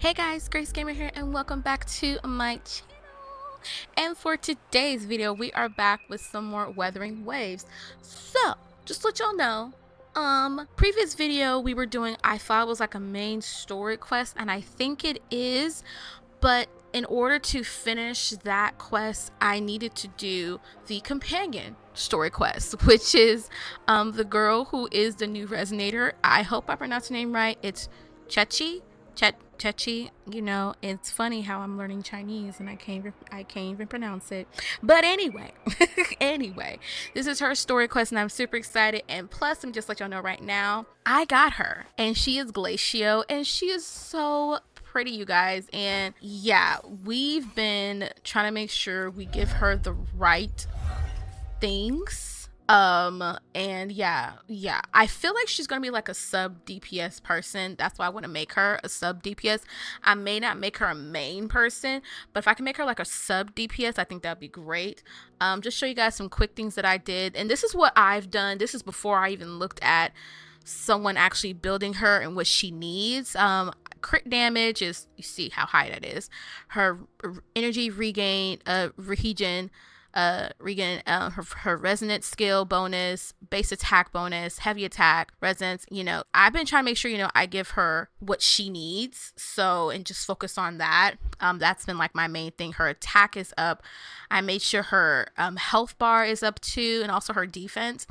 Hey guys, GraceGammer here and welcome back to my channel. And for today's video, we are back with some more Wuthering Waves. So, just to let y'all know, previous video we were doing, I thought it was like a main story quest, and I think it is, but in order to finish that quest, I needed to do the companion story quest, which is the girl who is the new resonator. I hope I pronounced her name right. It's Zhezhi. Zhezhi, you know, it's funny how I'm learning Chinese and I can't even pronounce it. But anyway, anyway, this is her story quest and I'm super excited. And plus, I'm just let y'all know right now, I got her and she is Glacio and she is so pretty, you guys. And yeah, we've been trying to make sure we give her the right things. And yeah, I feel like she's gonna be like a sub DPS person. That's why I want to make her a sub DPS. I may not make her a main person, but if I can make her like a sub DPS, I think that'd be great. Just show you guys some quick things that I did, and this is what I've done. This is before I even looked at someone actually building her and what she needs. Crit damage is, you see how high that is. Her energy regain, her resonance skill bonus, base attack bonus, heavy attack, resonance. You know, I've been trying to make sure, you know, I give her what she needs, so, and just focus on that. That's been like my main thing. Her attack is up. I made sure her health bar is up too, and also her defense.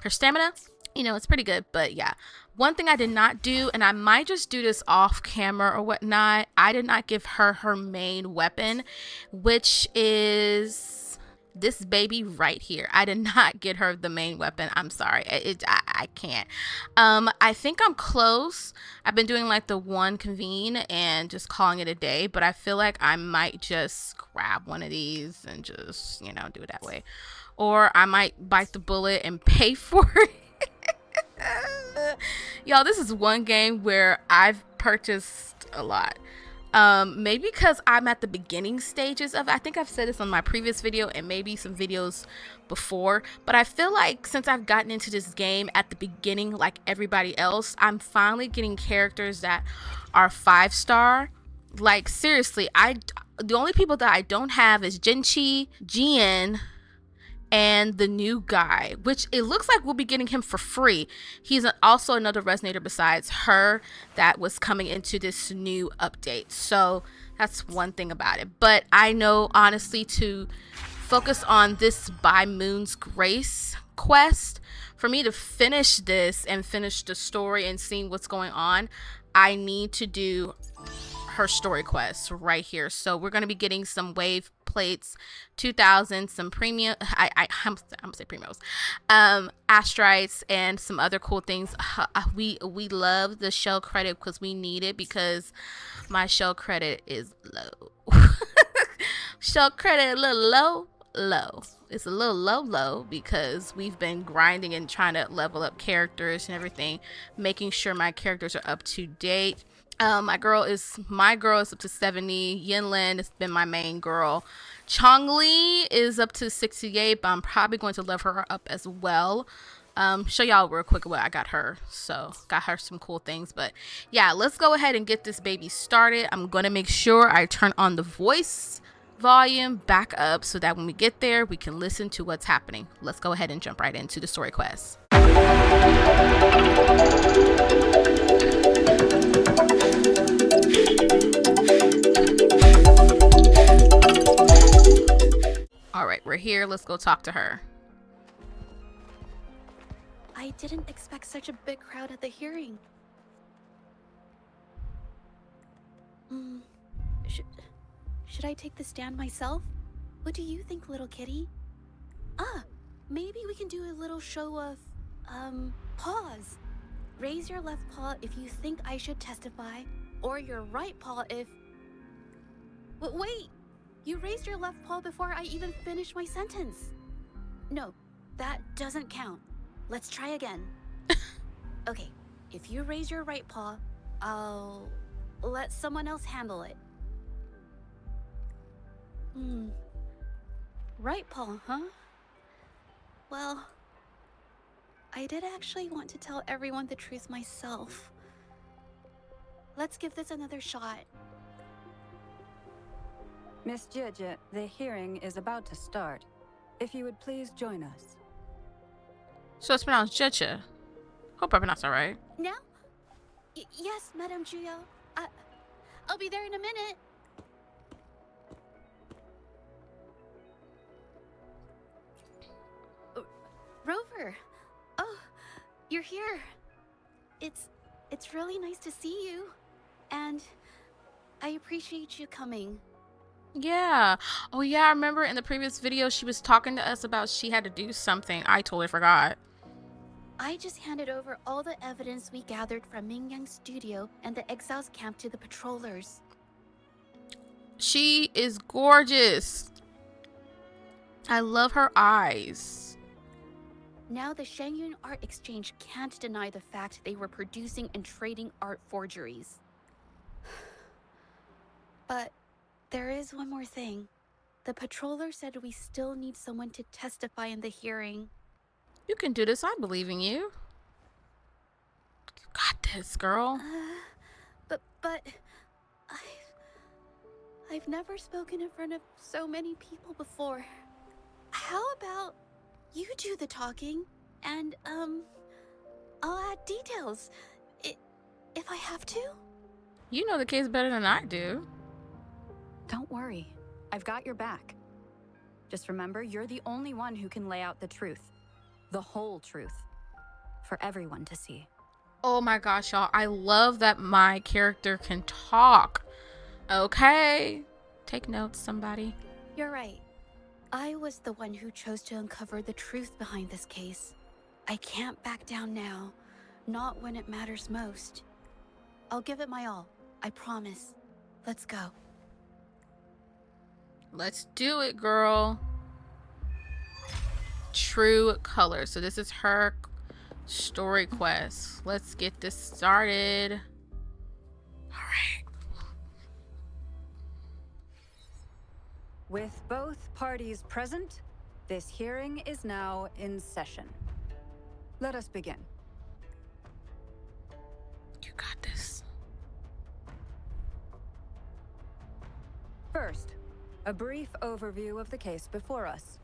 Her stamina, you know, it's pretty good. But yeah, one thing I did not do, and I might just do this off camera or whatnot, I did not give her her main weapon, which is this baby right here. I did not get her the main weapon. I'm sorry. I can't. I think I'm close. I've been doing like the one convene and just calling it a day, but I feel like I might just grab one of these and just, you know, do it that way. Or I might bite the bullet and pay for it. Y'all, this is one game where I've purchased a lot. Maybe because I'm at the beginning stages of it. I think I've said this on my previous video and maybe some videos before, but I feel like since I've gotten into this game at the beginning like everybody else, I'm finally getting characters that are 5-star. Like seriously, the only people that I don't have is Zhezhi, Jian, and the new guy, which it looks like we'll be getting him for free. He's also another resonator besides her that was coming into this new update. So that's one thing about it. But I know honestly to focus on this by Moon's Grace quest, for me to finish this and finish the story and seeing what's going on, I need to do her story quest right here. So we're going to be getting some wave plates, 2000, some premium, I'm gonna say premiums, astrites, and some other cool things. We love the shell credit because we need it, because my shell credit is low. Shell credit a little low. It's a little low because we've been grinding and trying to level up characters and everything, making sure my characters are up to date. My girl is up to 70. Yinlin has been my main girl. Chongli is up to 68, but I'm probably going to level her up as well. Show y'all real quick what I got her. So got her some cool things. But yeah, let's go ahead and get this baby started. I'm gonna make sure I turn on the voice volume back up so that when we get there we can listen to what's happening. Let's go ahead and jump right into the story quest. All right, we're here. Let's go talk to her. I didn't expect such a big crowd at the hearing. Should I take the stand myself? What do you think, little kitty? Maybe we can do a little show of, paws. Raise your left paw if you think I should testify, or your right paw if... Wait! You raised your left paw before I even finished my sentence. No, that doesn't count. Let's try again. Okay, if you raise your right paw, I'll let someone else handle it. Right paw, huh? Well, I did actually want to tell everyone the truth myself. Let's give this another shot. Miss Zhezhi, the hearing is about to start. If you would please join us. So it's pronounced Zhezhi. Hope I pronounced that right. Now? Yes, Madame Juyo. I'll be there in a minute. Rover. Oh, you're here. It's really nice to see you. And I appreciate you coming. Yeah. Oh, yeah. I remember in the previous video, she was talking to us about she had to do something. I totally forgot. I just handed over all the evidence we gathered from Ming Yang's studio and the exiles camp to the patrollers. She is gorgeous. I love her eyes. Now the Shangyun Art Exchange can't deny the fact they were producing and trading art forgeries. But there is one more thing. The patroller said we still need someone to testify in the hearing. You can do this. I believe in you. You got this, girl. But I've never spoken in front of so many people before. How about you do the talking and I'll add details if I have to? You know the case better than I do. Don't worry. I've got your back. Just remember, you're the only one who can lay out the truth. The whole truth. For everyone to see. Oh my gosh, y'all. I love that my character can talk. Okay. Take notes, somebody. You're right. I was the one who chose to uncover the truth behind this case. I can't back down now. Not when it matters most. I'll give it my all. I promise. Let's go. Let's do it, girl. True colors. So this is her story quest. Let's get this started. All right. With both parties present, this hearing is now in session. Let us begin. You got this. First, a brief overview of the case before us.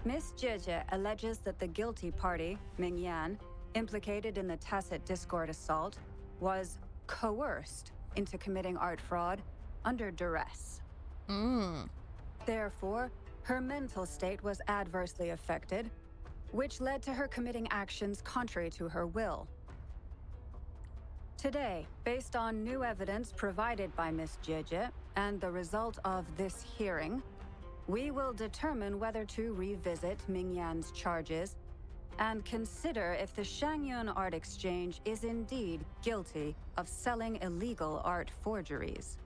Miss Zhezhi alleges that the guilty party, Ming Yan, implicated in the tacit discord assault, was coerced into committing art fraud under duress. Therefore, her mental state was adversely affected, which led to her committing actions contrary to her will. Today, based on new evidence provided by Miss Zhezhi and the result of this hearing, we will determine whether to revisit Ming Yan's charges and consider if the Shangyun Art Exchange is indeed guilty of selling illegal art forgeries.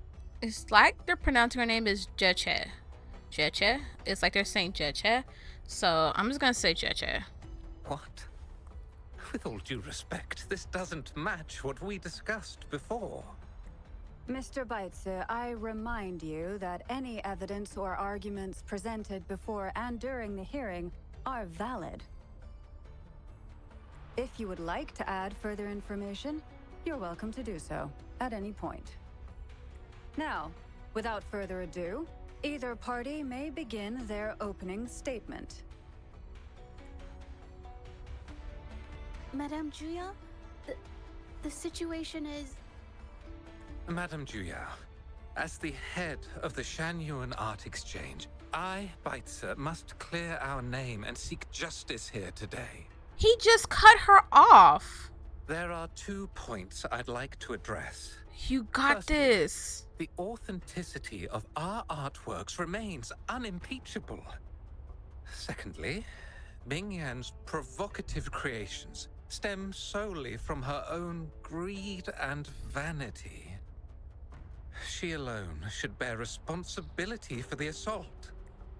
It's like they're pronouncing her name is Zhezhi. Zhezhi? It's like they're saying Zhezhi. So I'm just gonna say Zhezhi. What? With all due respect, this doesn't match what we discussed before. Mr. Baitsu, I remind you that any evidence or arguments presented before and during the hearing are valid. If you would like to add further information, you're welcome to do so at any point. Now, without further ado, either party may begin their opening statement. Madame Juya, the situation is... Madame Juya, as the head of the Shangyuan Art Exchange, I, Baitsu, must clear our name and seek justice here today. He just cut her off. There are 2 points I'd like to address. You got Firstly, this. The authenticity of our artworks remains unimpeachable. Secondly, Ming Yan's provocative creations stem solely from her own greed and vanity. She alone should bear responsibility for the assault.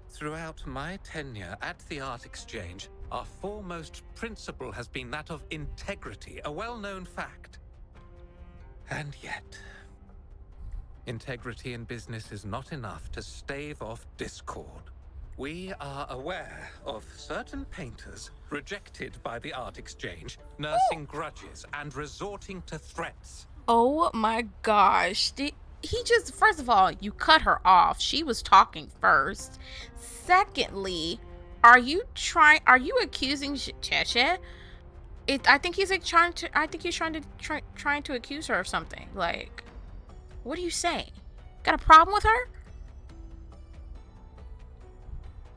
Throughout my tenure at the Art Exchange, our foremost principle has been that of integrity, a well-known fact. And yet, integrity in business is not enough to stave off discord. We are aware of certain painters rejected by the Art Exchange, nursing grudges and resorting to threats. Oh my gosh. he just, first of all, you cut her off. She was talking first. Secondly, are you accusing Zhezhi? I think he's like trying to accuse her of something. Like, what are you saying? Got a problem with her?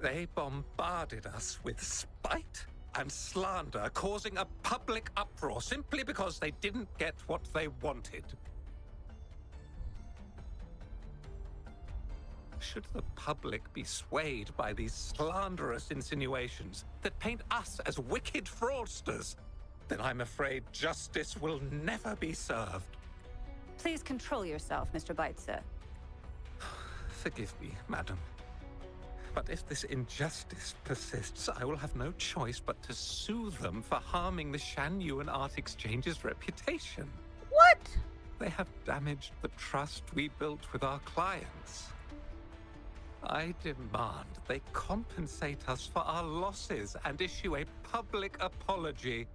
They bombarded us with spite and slander, causing a public uproar simply because they didn't get what they wanted. Should the public be swayed by these slanderous insinuations that paint us as wicked fraudsters, then I'm afraid justice will never be served. Please control yourself, Mr. Beitzer. Forgive me, madam. But if this injustice persists, I will have no choice but to sue them for harming the Shan-Yuan Art Exchange's reputation. What? They have damaged the trust we built with our clients. I demand they compensate us for our losses and issue a public apology.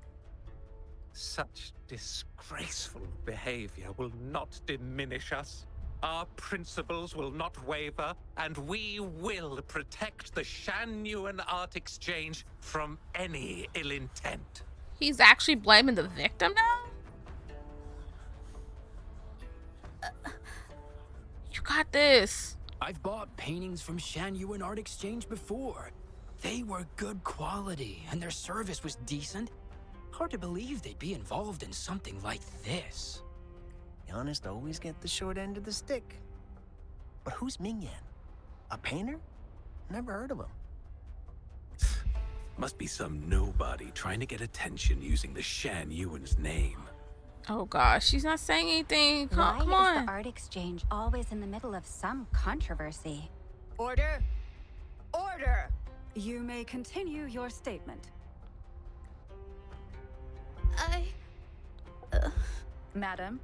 Such disgraceful behavior will not diminish us. Our principles will not waver, and we will protect the Shan-Yuan Art Exchange from any ill intent. He's actually blaming the victim now? You got this. I've bought paintings from Shan-Yuan Art Exchange before. They were good quality, and their service was decent. Hard to believe they'd be involved in something like this. The honest always get the short end of the stick. But who's Ming-Yan? A painter? Never heard of him. Must be some nobody trying to get attention using the Shan-Yuan's name. Oh gosh, she's not saying anything. Why Come is on. the art exchange always in the middle of some controversy? Order! Order! You may continue your statement. Madam,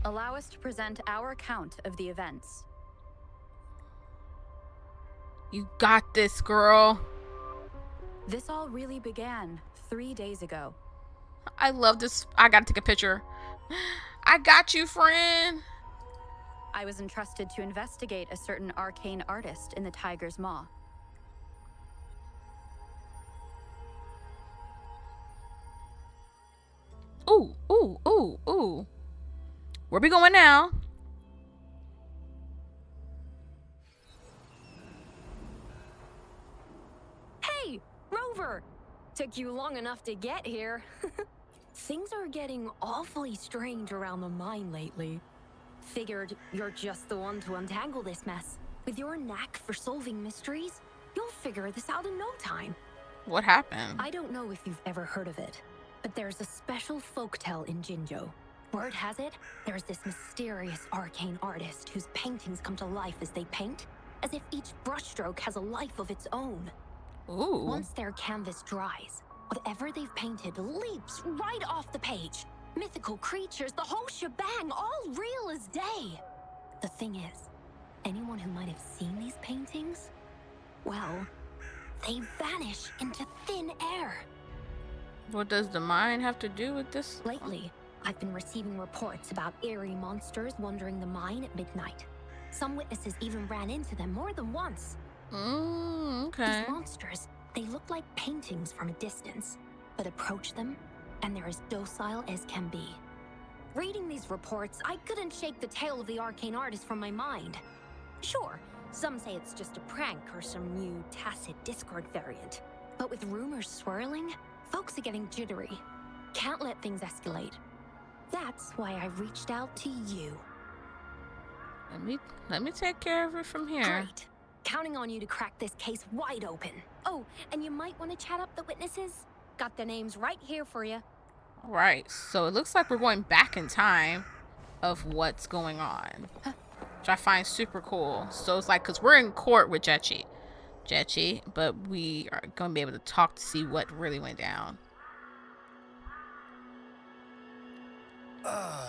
allow us to present our account of the events. You got this, girl. This all really began 3 days ago. I love this. I gotta take a picture. I got you, friend. I was entrusted to investigate a certain arcane artist in the Tiger's Maw. Ooh, ooh, ooh, ooh. Where we going now? Hey, Rover! Took you long enough to get here. Things are getting awfully strange around the mine lately. Figured you're just the one to untangle this mess. With your knack for solving mysteries, you'll figure this out in no time. What happened? I don't know if you've ever heard of it, but there's a special folktale in Jinzhou. Word has it, there's this mysterious arcane artist whose paintings come to life as they paint, as if each brushstroke has a life of its own. Ooh. Once their canvas dries, whatever they've painted leaps right off the page. Mythical creatures, the whole shebang, all real as day. The thing is, anyone who might have seen these paintings, well, they vanish into thin air. What does the mine have to do with this? Lately, I've been receiving reports about eerie monsters wandering the mine at midnight. Some witnesses even ran into them more than once. Okay. These monsters, they look like paintings from a distance, but approach them, and they're as docile as can be. Reading these reports, I couldn't shake the tale of the arcane artist from my mind. Sure, some say it's just a prank or some new tacit Discord variant. But with rumors swirling, folks are getting jittery. Can't let things escalate. That's why I reached out to you. Let me take care of it from here. Great. Counting on you to crack this case wide open. Oh, and you might want to chat up the witnesses. Got their names right here for you. All right, so it looks like we're going back in time of what's going on, which I find super cool. So it's like, because we're in court with Zhezhi, but we are going to be able to talk to see what really went down.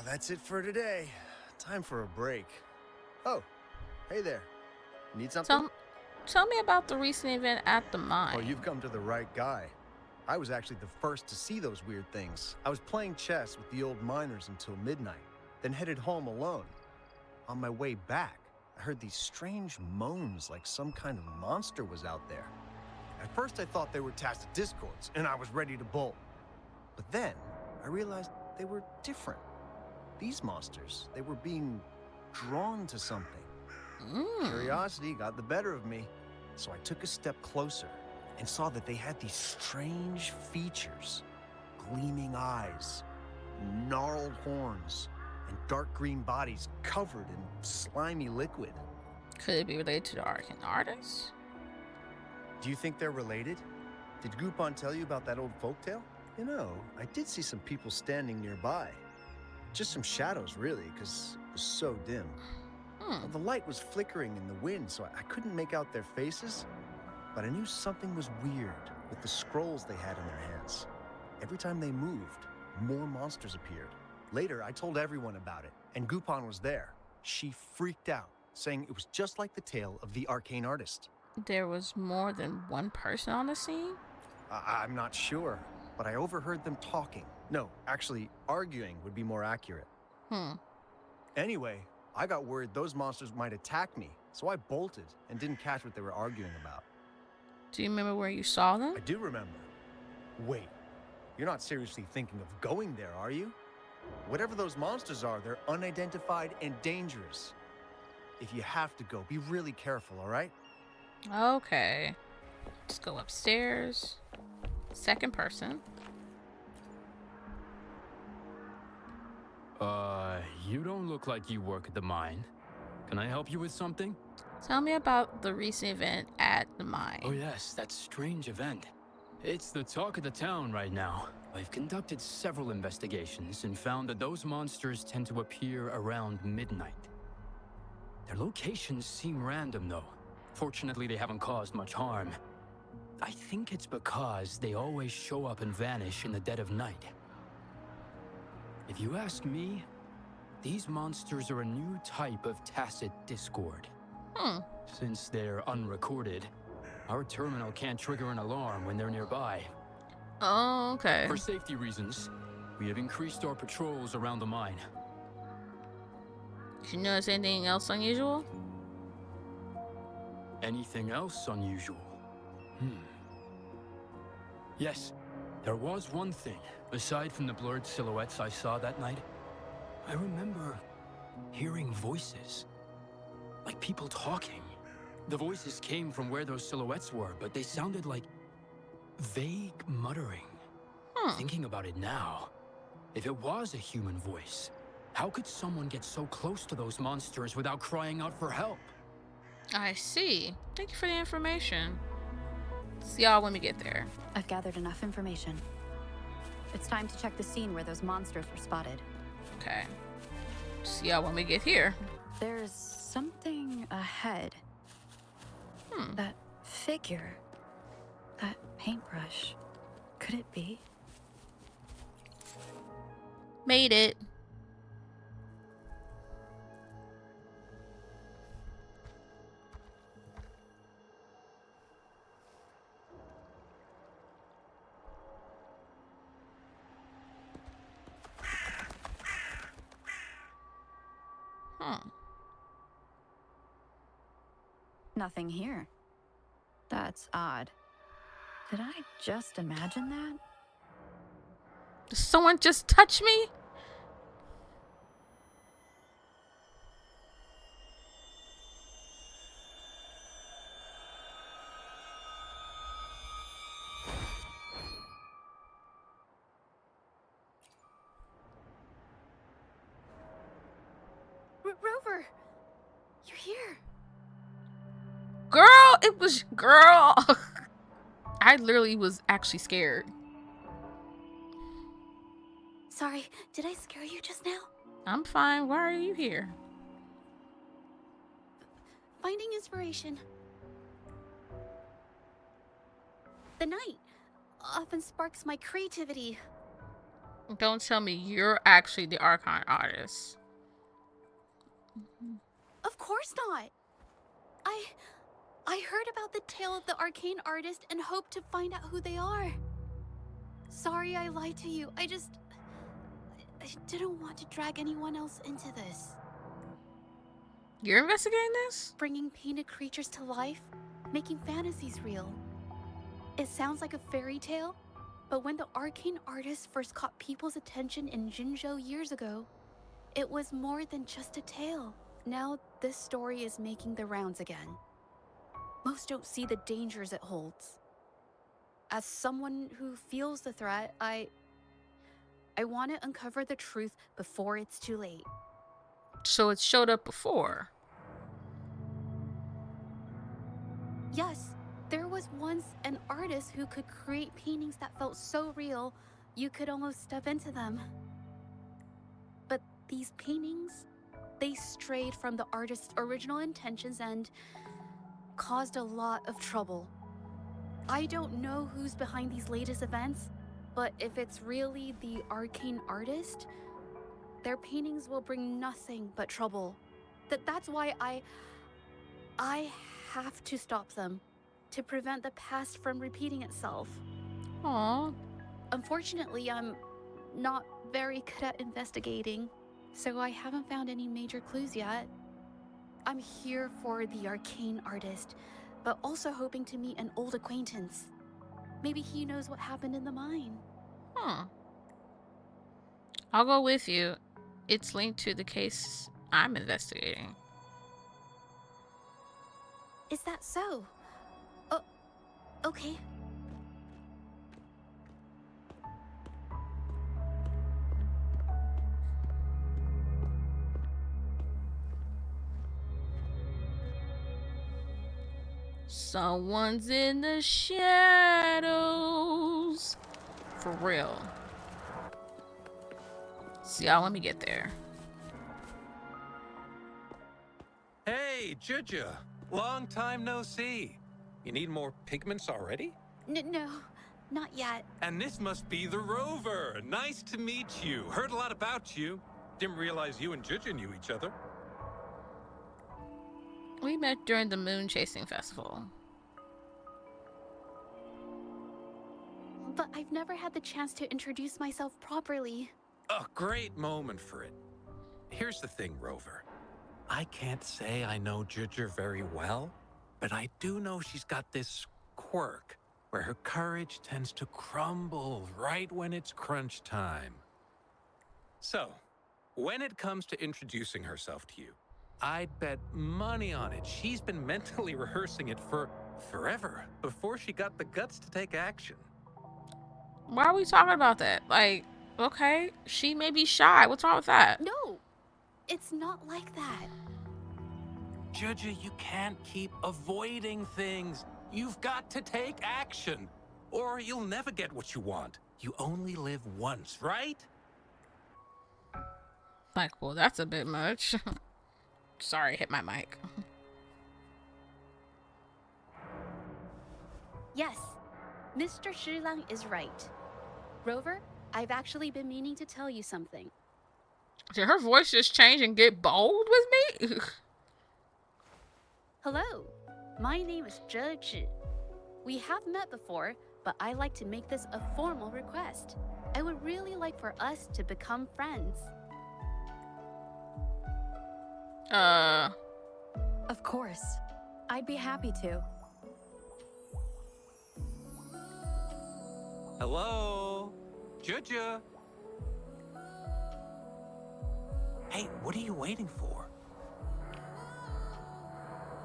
That's it for today. Time for a break. Oh, hey there. Need something? Tell me about the recent event at the mine. Oh, you've come to the right guy. I was actually the first to see those weird things. I was playing chess with the old miners until midnight, then headed home alone. on my way back, I heard these strange moans like some kind of monster was out there. At first I thought they were Tacit Discords, and I was ready to bolt. But then I realized they were different. These monsters, they were being drawn to something. Curiosity got the better of me, so I took a step closer and saw that they had these strange features. Gleaming eyes, gnarled horns, and dark green bodies covered in slimy liquid. Could it be related to the arcane artist? Do you think they're related? Did Goopon tell you about that old folktale? You know, I did see some people standing nearby. Just some shadows, really, because it was so dim. The light was flickering in the wind, so I couldn't make out their faces. But I knew something was weird with the scrolls they had in their hands. Every time they moved, more monsters appeared. Later, I told everyone about it, and Goopon was there. She freaked out, saying it was just like the tale of the arcane artist. There was more than one person on the scene? I'm not sure, but I overheard them talking. No, actually, arguing would be more accurate. Anyway, I got worried those monsters might attack me, so I bolted and didn't catch what they were arguing about. Do you remember where you saw them? I do remember. Wait, you're not seriously thinking of going there, are you? Whatever those monsters are, they're unidentified and dangerous. If you have to go, be really careful, all right? Okay. Let's go upstairs. Second person. You don't look like you work at the mine. Can I help you with something? Tell me about the recent event at the mine. Oh yes, that strange event. It's the talk of the town right now. I've conducted several investigations and found that those monsters tend to appear around midnight. Their locations seem random though. Fortunately, they haven't caused much harm. I think it's because they always show up and vanish in the dead of night. If you ask me, these monsters are a new type of Tacit Discord. Since they're unrecorded, our terminal can't trigger an alarm when they're nearby. Oh, okay. For safety reasons, we have increased our patrols around the mine. Did you notice anything else unusual? Anything else unusual? Yes, there was one thing. Aside from the blurred silhouettes I saw that night, I remember hearing voices. Like people talking. The voices came from where those silhouettes were, but they sounded like vague muttering. Thinking about it now, if it was a human voice, how could someone get so close to those monsters without crying out for help? I see. Thank you for the information. See y'all when we get there. I've gathered enough information. It's time to check the scene where those monsters were spotted. Okay. See y'all when we get here. There's something ahead. That figure. That paintbrush. Could it be? Made it. Nothing here. That's odd. Did I just imagine that? Did someone just touch me? Rover! You're here! Girl, it was girl. I literally was actually scared. Sorry, did I scare you just now? I'm fine. Why are you here? Finding inspiration. The night often sparks my creativity. Don't tell me you're actually the archon artist. Of course not. I heard about the tale of the arcane artist and hoped to find out who they are. Sorry I lied to you. I didn't want to drag anyone else into this. You're investigating this? Bringing painted creatures to life, making fantasies real. It sounds like a fairy tale, but when the arcane artist first caught people's attention in Jinzhou years ago, it was more than just a tale. Now this story is making the rounds again. Most don't see the dangers it holds. As someone who feels the threat, I want to uncover the truth before it's too late. So it showed up before. Yes, there was once an artist who could create paintings that felt so real, you could almost step into them. But these paintings, they strayed from the artist's original intentions and caused a lot of trouble. I don't know who's behind these latest events, but if it's really the arcane artist, their paintings will bring nothing but trouble. That's why I have to stop them, to prevent the past from repeating itself. Aww. Unfortunately, I'm not very good at investigating, so I haven't found any major clues yet. I'm here for the arcane artist, but also hoping to meet an old acquaintance. Maybe he knows what happened in the mine. I'll go with you. It's linked to the case I'm investigating. Is that so? Oh, okay. Someone's in the shadows. For real. So y'all, let me get there. Hey, Zhezhi. Long time no see. You need more pigments already? No, not yet. And this must be the Rover. Nice to meet you. Heard a lot about you. Didn't realize you and Zhezhi knew each other. We met during the moon chasing festival. But I've never had the chance to introduce myself properly. A great moment for it. Here's the thing, Rover. I can't say I know Zhezhi very well, but I do know she's got this quirk where her courage tends to crumble right when it's crunch time. So, when it comes to introducing herself to you, I'd bet money on it she's been mentally rehearsing it for forever before she got the guts to take action. Why are we talking about that? Like, okay, she may be shy. What's wrong with that? No, it's not like that. Zhezhi, you can't keep avoiding things. You've got to take action, or you'll never get what you want. You only live once, right? Like, well, that's a bit much. Sorry, hit my mic. Yes, Mr. Shilang is right. Rover, I've actually been meaning to tell you something. Did her voice just change and get bold with me? Hello, my name is Zhezhi. We have met before, but I like to make this a formal request. I would really like for us to become friends. Of course. I'd be happy to. Hello? Zhezhi? Hey, what are you waiting for?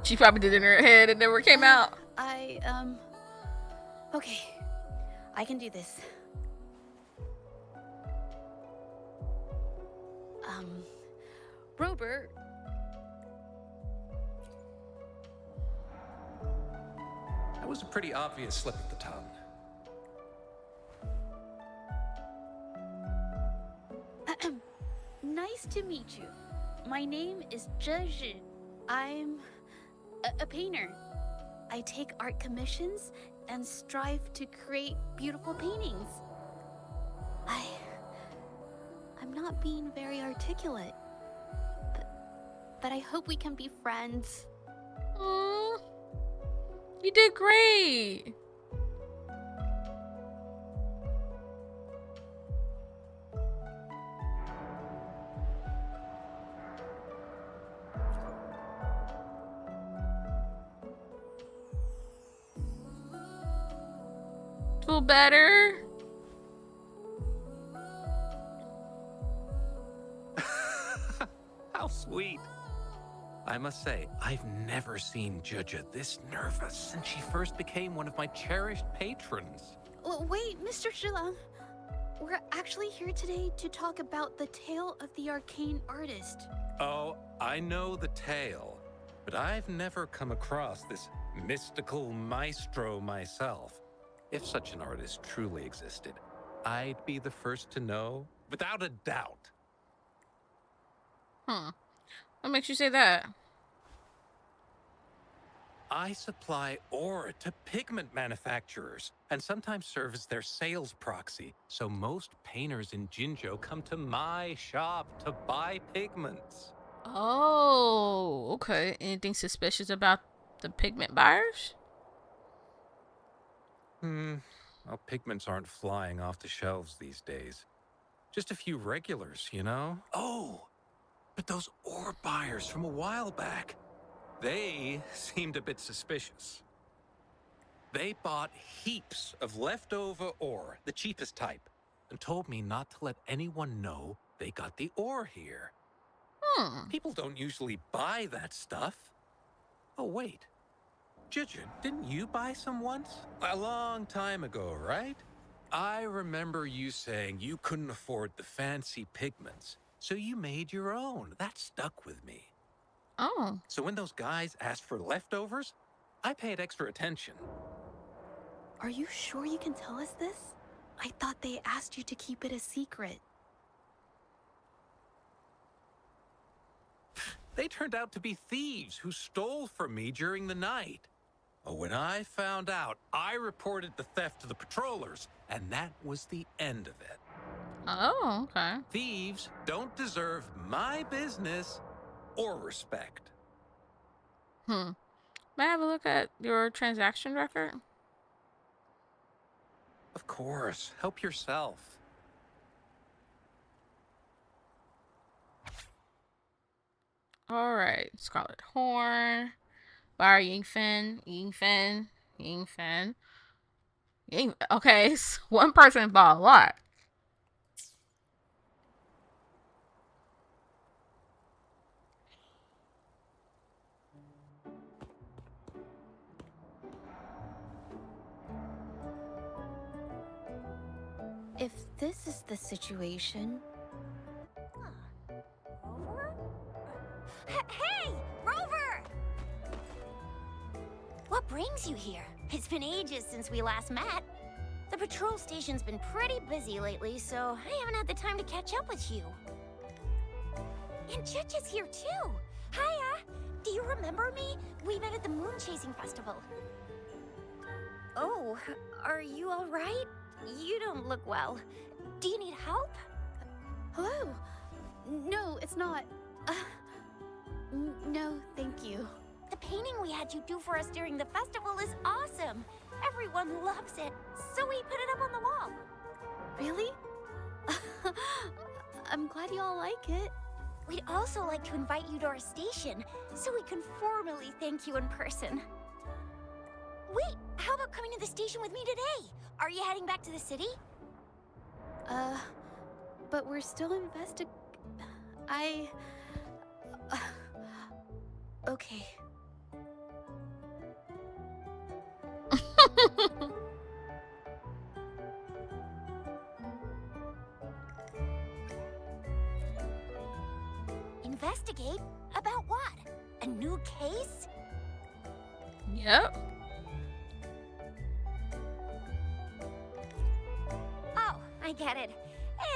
She probably did it in her head and never came out. Okay. I can do this. Robert. That was a pretty obvious slip of the tongue. Nice to meet you. My name is Zhezhi. I'm a painter. I take art commissions and strive to create beautiful paintings. I'm not being very articulate, but I hope we can be friends. Aww. You did great. Feel better? How sweet. I must say, I've never seen Zhezhi this nervous since she first became one of my cherished patrons. Wait, Mr. Zhilang. We're actually here today to talk about the tale of the arcane artist. Oh, I know the tale, but I've never come across this mystical maestro myself. If such an artist truly existed, I'd be the first to know, without a doubt. What makes you say that? I supply ore to pigment manufacturers and sometimes serve as their sales proxy, so most painters in Jinzhou come to my shop to buy pigments. Oh, okay. Anything suspicious about the pigment buyers? Well, pigments aren't flying off the shelves these days. Just a few regulars, you know? Oh, but those ore buyers from a while back, they seemed a bit suspicious. They bought heaps of leftover ore, the cheapest type, and told me not to let anyone know they got the ore here. People don't usually buy that stuff. Oh, wait. Zhezhi, didn't you buy some once? A long time ago, right? I remember you saying you couldn't afford the fancy pigments, so you made your own. That stuck with me. Oh. So when those guys asked for leftovers, I paid extra attention. Are you sure you can tell us this? I thought they asked you to keep it a secret. They turned out to be thieves who stole from me during the night. Oh, when I found out, I reported the theft to the patrollers, and that was the end of it. Oh, okay. Thieves don't deserve my business or respect. May I have a look at your transaction record? Of course, help yourself. Alright, Scarlet Horn, Bar Yingfen. Okay, so one person bought a lot. If this is the situation... Rover? Hey, Rover! What brings you here? It's been ages since we last met. The patrol station's been pretty busy lately, so I haven't had the time to catch up with you. And Zhezhi's here too. Hiya! Do you remember me? We met at the moon chasing festival. Oh, are you all right? You don't look well. Do you need help? Hello? No, it's not. No, thank you. The painting we had you do for us during the festival is awesome. Everyone loves it, so we put it up on the wall. Really? I'm glad you all like it. We'd also like to invite you to our station, so we can formally thank you in person. Wait, how about coming to the station with me today? Are you heading back to the city? But we're still okay. Investigate? About what? A new case? Yep. Oh, I get it.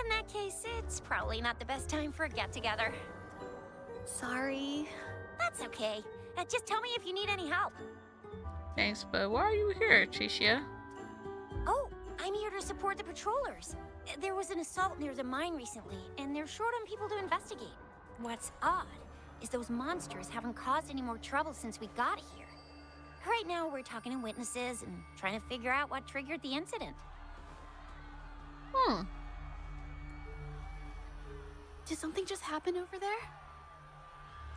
In that case, it's probably not the best time for a get-together. Sorry. That's okay. Just tell me if you need any help. Thanks, but why are you here, Tricia? Oh, I'm here to support the patrollers. There was an assault near the mine recently, and they're short on people to investigate. What's odd is those monsters haven't caused any more trouble since we got here. Right now, we're talking to witnesses and trying to figure out what triggered the incident. Did something just happen over there?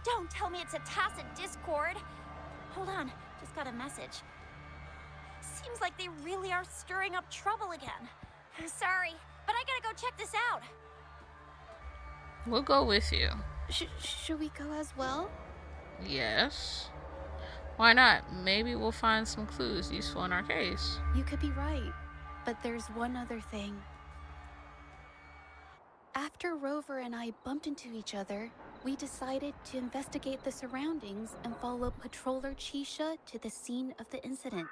Don't tell me it's a tacit discord. Hold on, just got a message. Seems like they really are stirring up trouble again. Sorry, but I gotta go check this out. We'll go with you. Should we go as well? Yes. Why not? Maybe we'll find some clues useful in our case. You could be right, but there's one other thing. After Rover and I bumped into each other, we decided to investigate the surroundings and follow Patroller Chisha to the scene of the incident.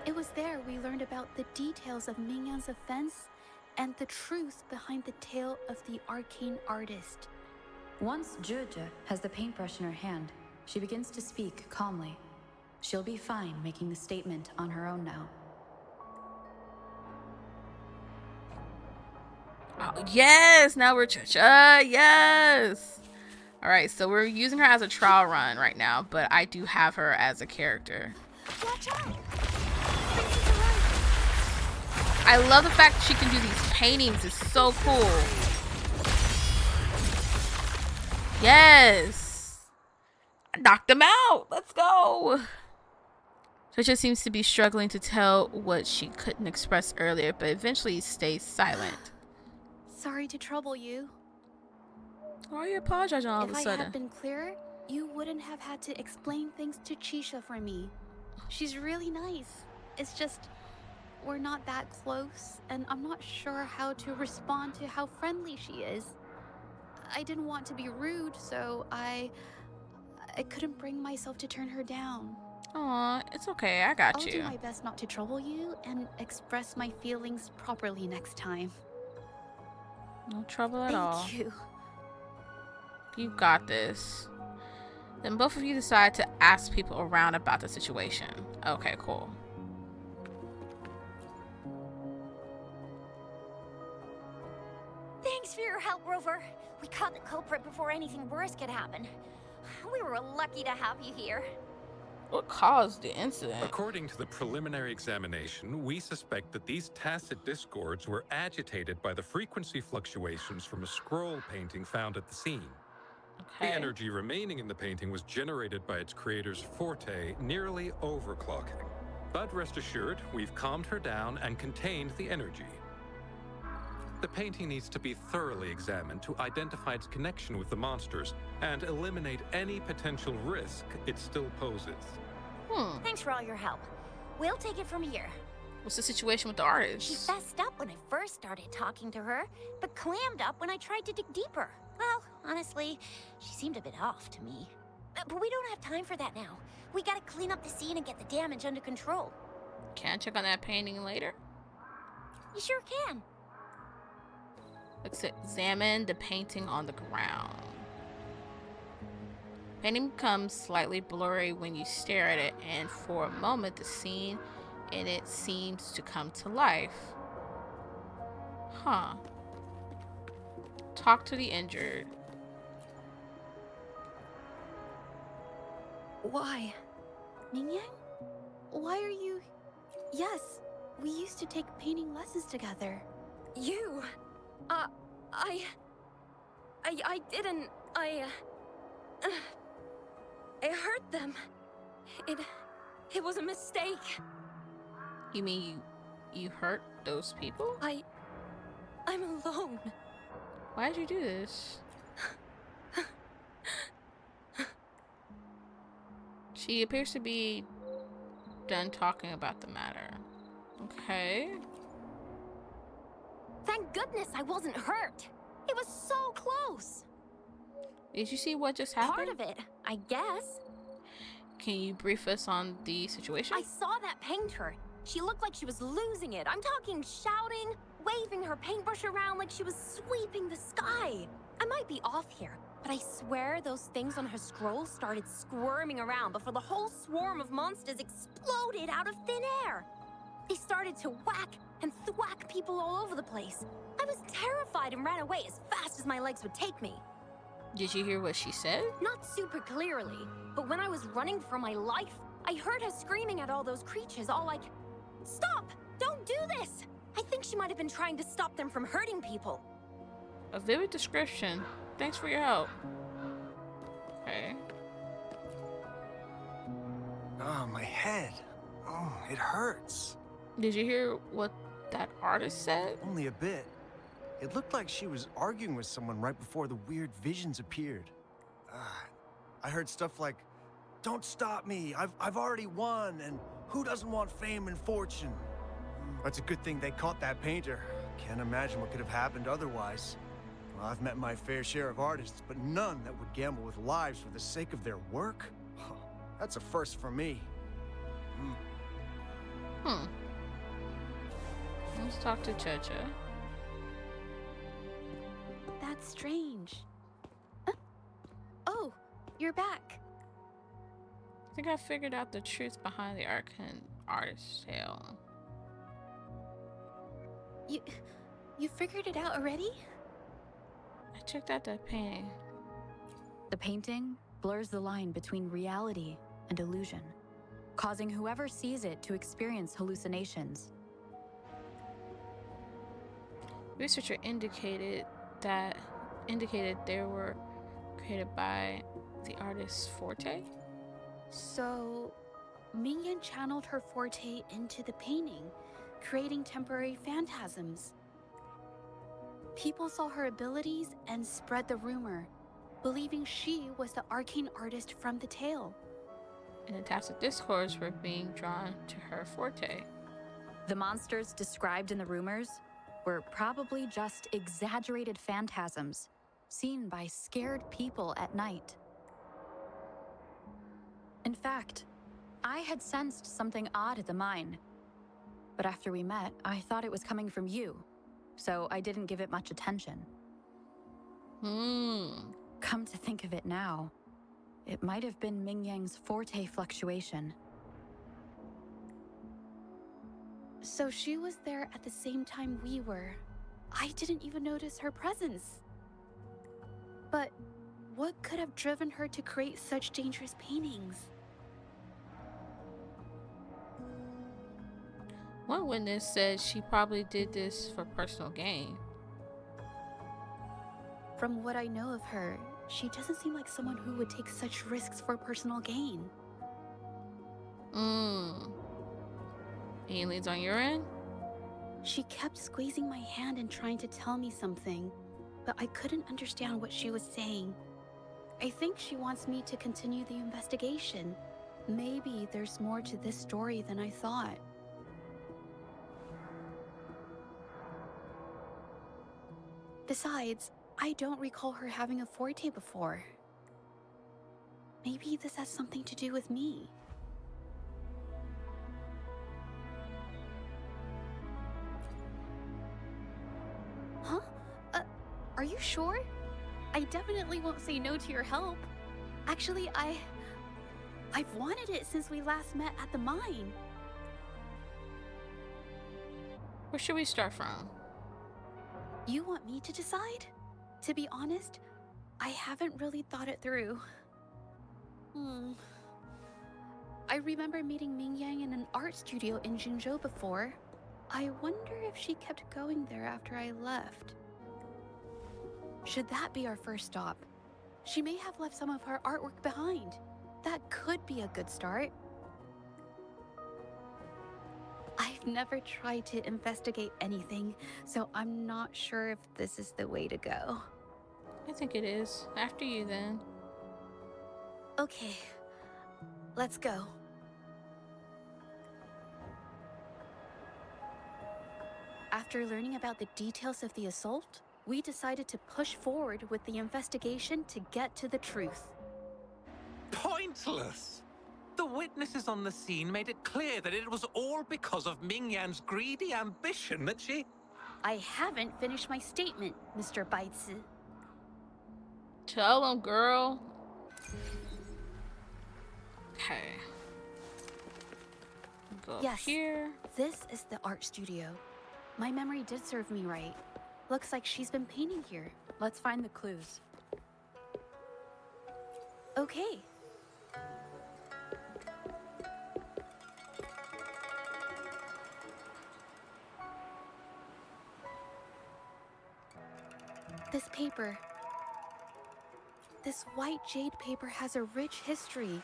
It was there we learned about the details of Mingyan's offense and the truth behind the tale of the arcane artist. Once Zhezhi has the paintbrush in her hand, she begins to speak calmly. She'll be fine making the statement on her own now. Oh, yes! Now we're yes! Alright, so we're using her as a trial run right now, but I do have her as a character. Watch out! I love the fact that she can do these paintings. It's so cool. Yes! I knocked them out! Let's go! Zhezhi seems to be struggling to tell what she couldn't express earlier, but eventually stays silent. Sorry to trouble you. Why are you apologizing all of a If I sudden? had been clearer, you wouldn't have had to explain things to Chisha for me. She's really nice. It's just, we're not that close, and I'm not sure how to respond to how friendly she is. I didn't want to be rude, so I couldn't bring myself to turn her down. Aw, it's okay. I got I'll you. do my best not to trouble you and express my feelings properly next time. No trouble at all. Thank you. You got this. Then both of you decide to ask people around about the situation. Okay, cool. Thanks for your help, Rover. We caught the culprit before anything worse could happen. We were lucky to have you here. What caused the incident? According to the preliminary examination, we suspect that these tacit discords were agitated by the frequency fluctuations from a scroll painting found at the scene. The Okay. energy remaining in the painting was generated by its creator's forte, nearly overclocking. But rest assured, we've calmed her down and contained the energy. The painting needs to be thoroughly examined to identify its connection with the monsters and eliminate any potential risk it still poses. Thanks for all your help. We'll take it from here. What's the situation with the She artist? fessed up when I first started talking to her, but clammed up when I tried to dig deeper. Well, honestly, she seemed a bit off to me. But we don't have time for that now. We gotta clean up the scene and get the damage under control. Can I check on that painting later? You sure can. Let's examine the painting on the ground. Painting becomes slightly blurry when you stare at it, and for a moment the scene in it seems to come to life. Huh. Talk to the injured. Why? Mingyan? Why are you... Yes, we used to take painting lessons together. You? I didn't. I hurt them. It was a mistake. You mean you hurt those people? I'm alone. Why'd you do this? She appears to be done talking about the matter. Okay. Thank goodness I wasn't hurt. It was so close. Did you see what just happened? Part of it, I guess. Can you brief us on the situation? I saw that painter. She looked like she was losing it. I'm talking shouting, waving her paintbrush around like she was sweeping the sky. I might be off here, but I swear those things on her scroll started squirming around before the whole swarm of monsters exploded out of thin air. They started to whack and thwack people all over the place. I was terrified and ran away as fast as my legs would take me. Did you hear what she said? Not super clearly, but when I was running for my life, I heard her screaming at all those creatures, all like, "Stop! Don't do this!" I think she might have been trying to stop them from hurting people. A vivid description. Thanks for your help. Okay. Ah, my head. Oh. It hurts. Did you hear what that artist said? Only a bit. It looked like she was arguing with someone right before the weird visions appeared. I heard stuff like, "Don't stop me, I've already won, and who doesn't want fame and fortune?" It's a good thing they caught that painter. Can't imagine what could have happened otherwise. Well, I've met my fair share of artists, but none that would gamble with lives for the sake of their work. That's a first for me. Let's talk to Zhezhi. That's strange. Oh, you're back. I think I figured out the truth behind the arcane artist's tale. You figured it out already? I checked out that painting. The painting blurs the line between reality and illusion, causing whoever sees it to experience hallucinations. Researcher indicated they were created by the artist's forte. So, Mingyan channeled her forte into the painting, creating temporary phantasms. People saw her abilities and spread the rumor, believing she was the arcane artist from the tale. And the types of discourse were being drawn to her forte. The monsters described in the rumors were probably just exaggerated phantasms seen by scared people at night. In fact, I had sensed something odd at the mine, but after we met, I thought it was coming from you, so I didn't give it much attention. Come to think of it now, it might have been Mingyang's forte fluctuation. So she was there at the same time we were. I didn't even notice her presence. But what could have driven her to create such dangerous paintings? One witness said she probably did this for personal gain. From what I know of her, she doesn't seem like someone who would take such risks for personal gain. Any leads on your end? She kept squeezing my hand and trying to tell me something, but I couldn't understand what she was saying. I think she wants me to continue the investigation. Maybe there's more to this story than I thought. Besides, I don't recall her having a forte before. Maybe this has something to do with me. Huh? Are you sure? I definitely won't say no to your help. Actually, I've wanted it since we last met at the mine. Where should we start from? You want me to decide? To be honest, I haven't really thought it through. I remember meeting Mingyang in an art studio in Jinzhou before. I wonder if she kept going there after I left. Should that be our first stop? She may have left some of her artwork behind. That could be a good start. I've never tried to investigate anything, so I'm not sure if this is the way to go. I think it is. After you, then. Okay, let's go. After learning about the details of the assault, we decided to push forward with the investigation to get to the truth. Pointless! The witnesses on the scene made it clear that it was all because of Mingyan's greedy ambition that she... I haven't finished my statement, Mr. Baizi. Tell him, girl. Okay. Go Yes, here. this is the art studio. My memory did serve me right. Looks like she's been painting here. Let's find the clues. Okay. This paper. This white jade paper has a rich history.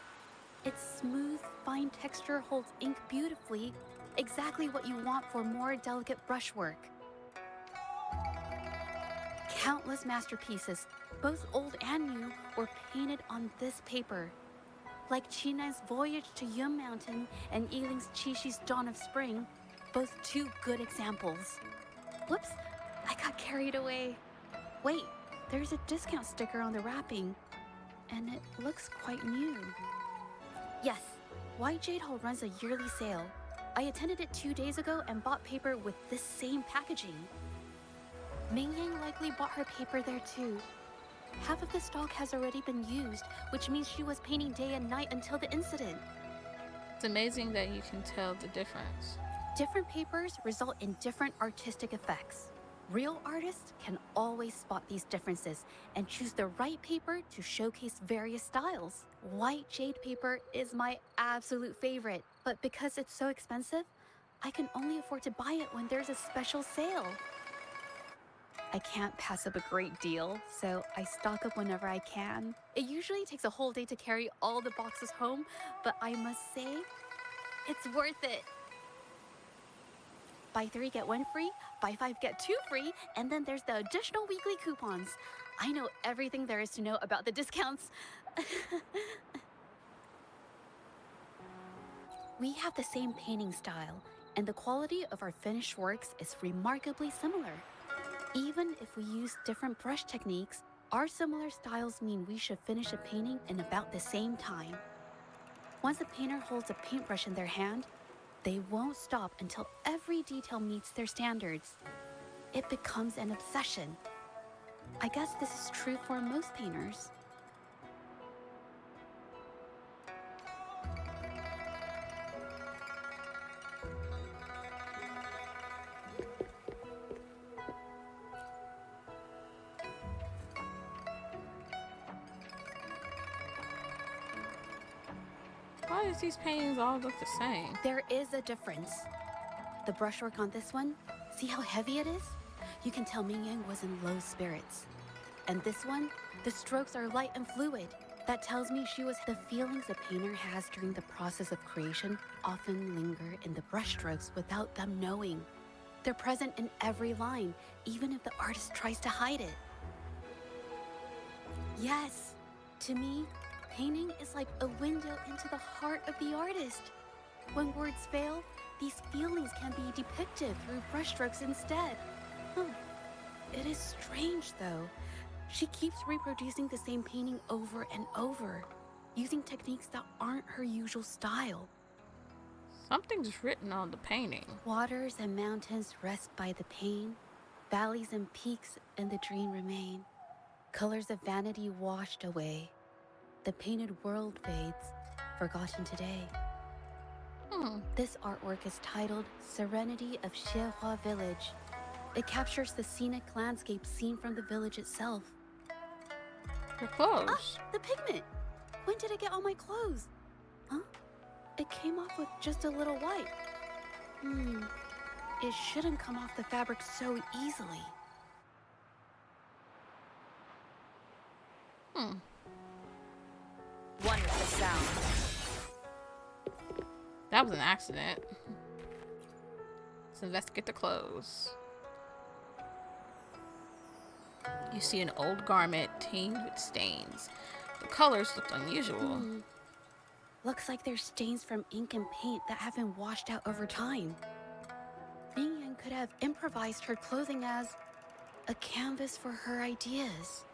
Its smooth, fine texture holds ink beautifully, exactly what you want for more delicate brushwork. Countless masterpieces, both old and new, were painted on this paper. Like Chinan's Voyage to Yum Mountain and Yiling's Qixi's Dawn of Spring, both two good examples. Whoops, I got carried away. Wait, there's a discount sticker on the wrapping, and it looks quite new. Yes, White Jade Hall runs a yearly sale. I attended it 2 days ago and bought paper with this same packaging. Mingyang likely bought her paper there too. Half of the stock has already been used, which means she was painting day and night until the incident. It's amazing that you can tell the difference. Different papers result in different artistic effects. Real artists can always spot these differences and choose the right paper to showcase various styles. White jade paper is my absolute favorite, but because it's so expensive, I can only afford to buy it when there's a special sale. I can't pass up a great deal, so I stock up whenever I can. It usually takes a whole day to carry all the boxes home, but I must say, it's worth it. Buy 3, get 1 free, buy 5, get 2 free, and then there's the additional weekly coupons. I know everything there is to know about the discounts. We have the same painting style, and the quality of our finished works is remarkably similar. Even if we use different brush techniques, our similar styles mean we should finish a painting in about the same time. Once a painter holds a paintbrush in their hand, they won't stop until every detail meets their standards. It becomes an obsession. I guess this is true for most painters. Why does these paintings all look the same? There is a difference. The brushwork on this one, see how heavy it is? You can tell Mingyang was in low spirits. And this one, the strokes are light and fluid. That tells me she was. The feelings a painter has during the process of creation often linger in the brushstrokes without them knowing. They're present in every line, even if the artist tries to hide it. Yes, to me, painting is like a window into the heart of the artist. When words fail, these feelings can be depicted through brushstrokes instead. It is strange, though. She keeps reproducing the same painting over and over, using techniques that aren't her usual style. Something's written on the painting. Waters and mountains rest by the pain. Valleys and peaks in the dream remain. Colors of vanity washed away. The painted world fades, forgotten today. This artwork is titled Serenity of Xiehua Village. It captures the scenic landscape seen from the village itself. Her clothes. The pigment! When did it get on my clothes? Huh? It came off with just a little wipe. It shouldn't come off the fabric so easily. Wonderful sound. That was an accident. Let's investigate the clothes. You see an old garment stained with stains. The colors looked unusual. Looks like there's stains from ink and paint that have been washed out over time. Mingyang could have improvised her clothing as a canvas for her ideas.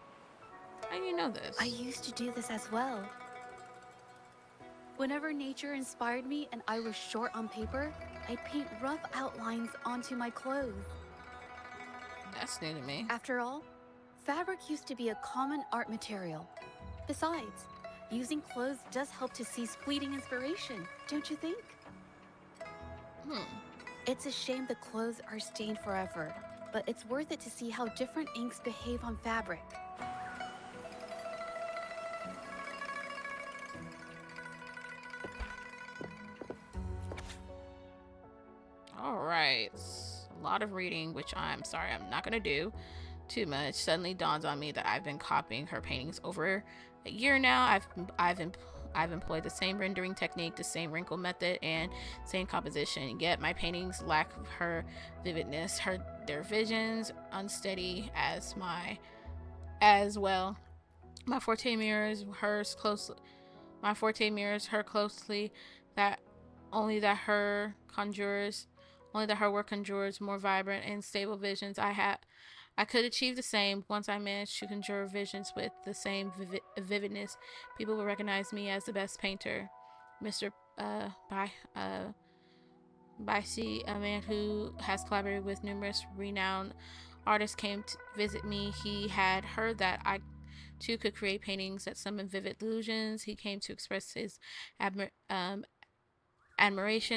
How do you know this? I used to do this as well. Whenever nature inspired me and I was short on paper, I'd paint rough outlines onto my clothes. That's new to me. After all, fabric used to be a common art material. Besides, using clothes does help to seize fleeting inspiration, don't you think? It's a shame the clothes are stained forever, but it's worth it to see how different inks behave on fabric. All right. A lot of reading, which I'm sorry, I'm not going to do too much. Suddenly dawns on me that I've been copying her paintings over a year now. I've I've employed the same rendering technique, the same wrinkle method, and same composition, yet my paintings lack her vividness. Their visions unsteady as well. My forte mirrors hers closely. My forte mirrors her closely. That only that her conjures, only that her work conjures more vibrant and stable visions. I could achieve the same once I managed to conjure visions with the same vividness. People will recognize me as the best painter. Mr. Bicey, a man who has collaborated with numerous renowned artists, came to visit me. He had heard that I too could create paintings that summon vivid illusions. He came to express his admiration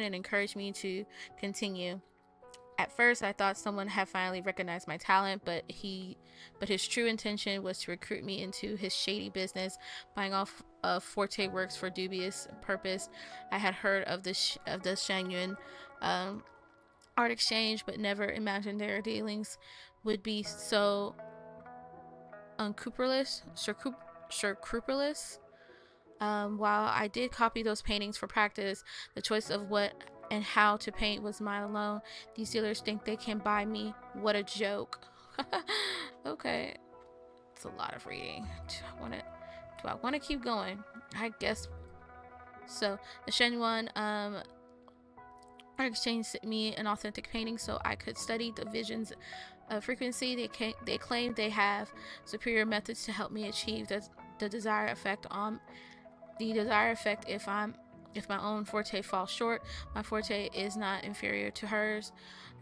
and encourage me to continue. At first, I thought someone had finally recognized my talent, but his true intention was to recruit me into his shady business, buying off of Forte works for dubious purpose. I had heard of the Shangyun art exchange, but never imagined their dealings would be so scrupulous. While I did copy those paintings for practice, the choice of what and how to paint was mine alone. These dealers think they can buy me. What a joke. Okay, it's a lot of reading. Do I want to keep going? I guess so. The Shenyuan art exchange sent me an authentic painting so I could study the visions of frequency. They claim they have superior methods to help me achieve the desired effect if my own forte falls short. My forte is not inferior to hers.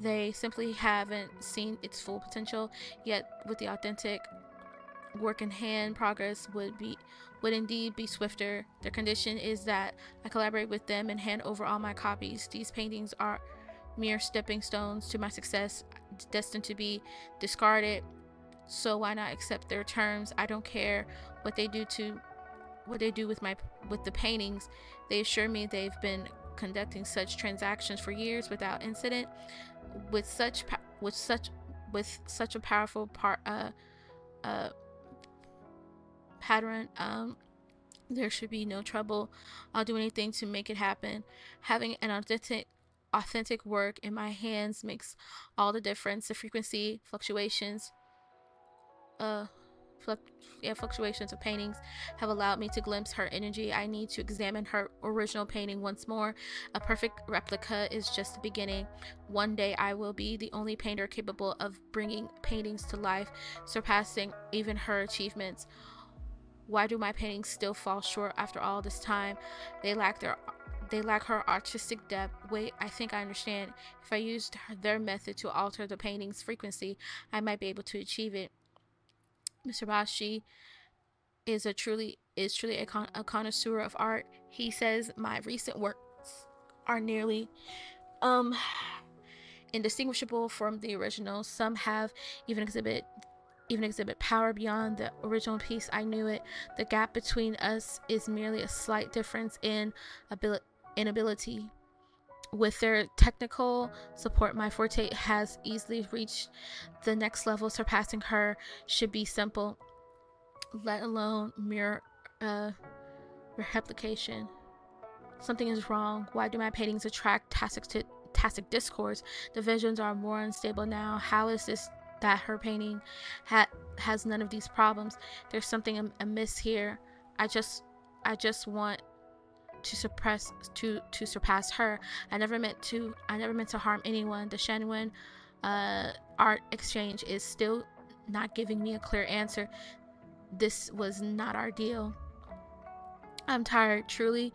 They simply haven't seen its full potential yet. With the authentic work in hand, progress would indeed be swifter. Their condition is that I collaborate with them and hand over all my copies. These paintings are mere stepping stones to my success, destined to be discarded. So why not accept their terms? I don't care what they do with the paintings. They assure me they've been conducting such transactions for years without incident. With such a powerful pattern, there should be no trouble. I'll do anything to make it happen. Having an authentic work in my hands makes all the difference. The frequency fluctuations of paintings have allowed me to glimpse her energy. I need to examine her original painting once more. A perfect replica is just the beginning. One day I will be the only painter capable of bringing paintings to life, surpassing even her achievements. Why do my paintings still fall short after all this time? They lack her artistic depth. Wait, I think I understand. If I used their method to alter the painting's frequency, I might be able to achieve it. Mr. Bashi is truly a connoisseur of art. He says my recent works are nearly indistinguishable from the original. Some have even exhibit power beyond the original piece. I knew it. The gap between us is merely a slight difference in ability. With their technical support, my forte has easily reached the next level. Surpassing her should be simple, let alone mere replication. Something is wrong. Why do my paintings attract tacit discourse? The visions are more unstable now. How is this that her painting has none of these problems? There's something amiss here. I just want to surpass her. I never meant to harm anyone. The Shenwen art exchange is still not giving me a clear answer. This was not our deal. I'm tired, truly,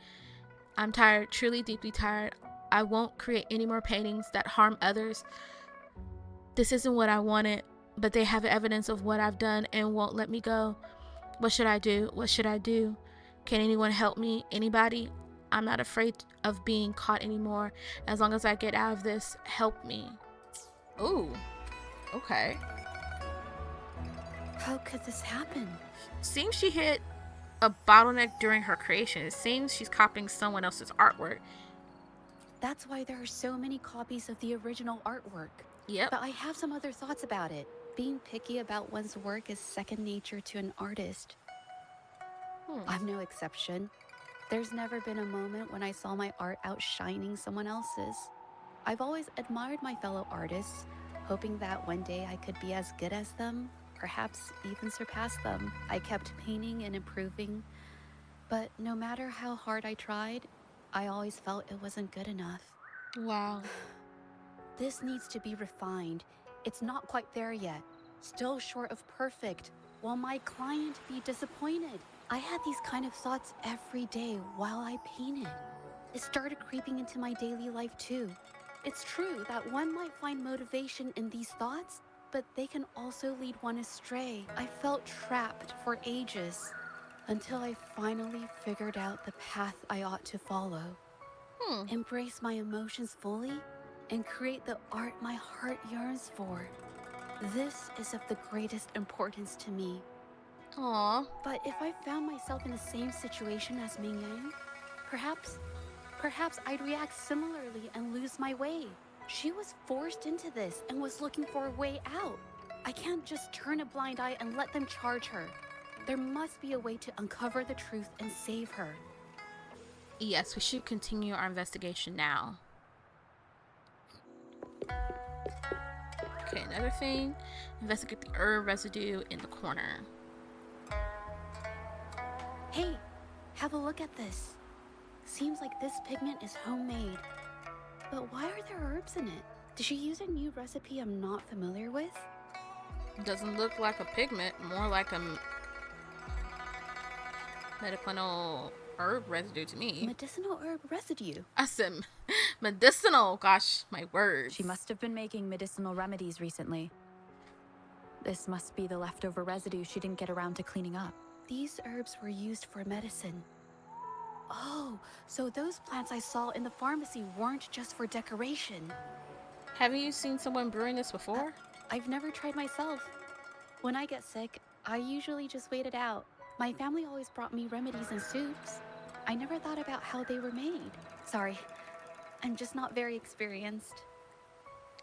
deeply tired. I won't create any more paintings that harm others. This isn't what I wanted, but they have evidence of what I've done and won't let me go. What should I do? Can anyone help me? Anybody? I'm not afraid of being caught anymore. As long as I get out of this, help me. Ooh, okay. How could this happen? Seems she hit a bottleneck during her creation. It seems she's copying someone else's artwork. That's why there are so many copies of the original artwork. Yep. But I have some other thoughts about it. Being picky about one's work is second nature to an artist. I'm no exception. There's never been a moment when I saw my art outshining someone else's. I've always admired my fellow artists, hoping that one day I could be as good as them, perhaps even surpass them. I kept painting and improving, but no matter how hard I tried, I always felt it wasn't good enough. Wow. This needs to be refined. It's not quite there yet. Still short of perfect. Will my client be disappointed? I had these kind of thoughts every day while I painted. It started creeping into my daily life too. It's true that one might find motivation in these thoughts, but they can also lead one astray. I felt trapped for ages until I finally figured out the path I ought to follow. Embrace my emotions fully and create the art my heart yearns for. This is of the greatest importance to me. Aw. But if I found myself in the same situation as Ming Yang, perhaps I'd react similarly and lose my way. She was forced into this and was looking for a way out. I can't just turn a blind eye and let them charge her. There must be a way to uncover the truth and save her. Yes, we should continue our investigation now. Okay, another thing. Investigate the herb residue in the corner. Hey, have a look at this. Seems like this pigment is homemade. But why are there herbs in it? Did she use a new recipe I'm not familiar with? Doesn't look like a pigment, more like a medicinal herb residue to me. Medicinal herb residue? I said medicinal, gosh, my words. She must have been making medicinal remedies recently. This must be the leftover residue she didn't get around to cleaning up. These herbs were used for medicine. Oh, so those plants I saw in the pharmacy weren't just for decoration. Haven't you seen someone brewing this before? I've never tried myself. When I get sick, I usually just wait it out. My family always brought me remedies and soups. I never thought about how they were made. Sorry, I'm just not very experienced.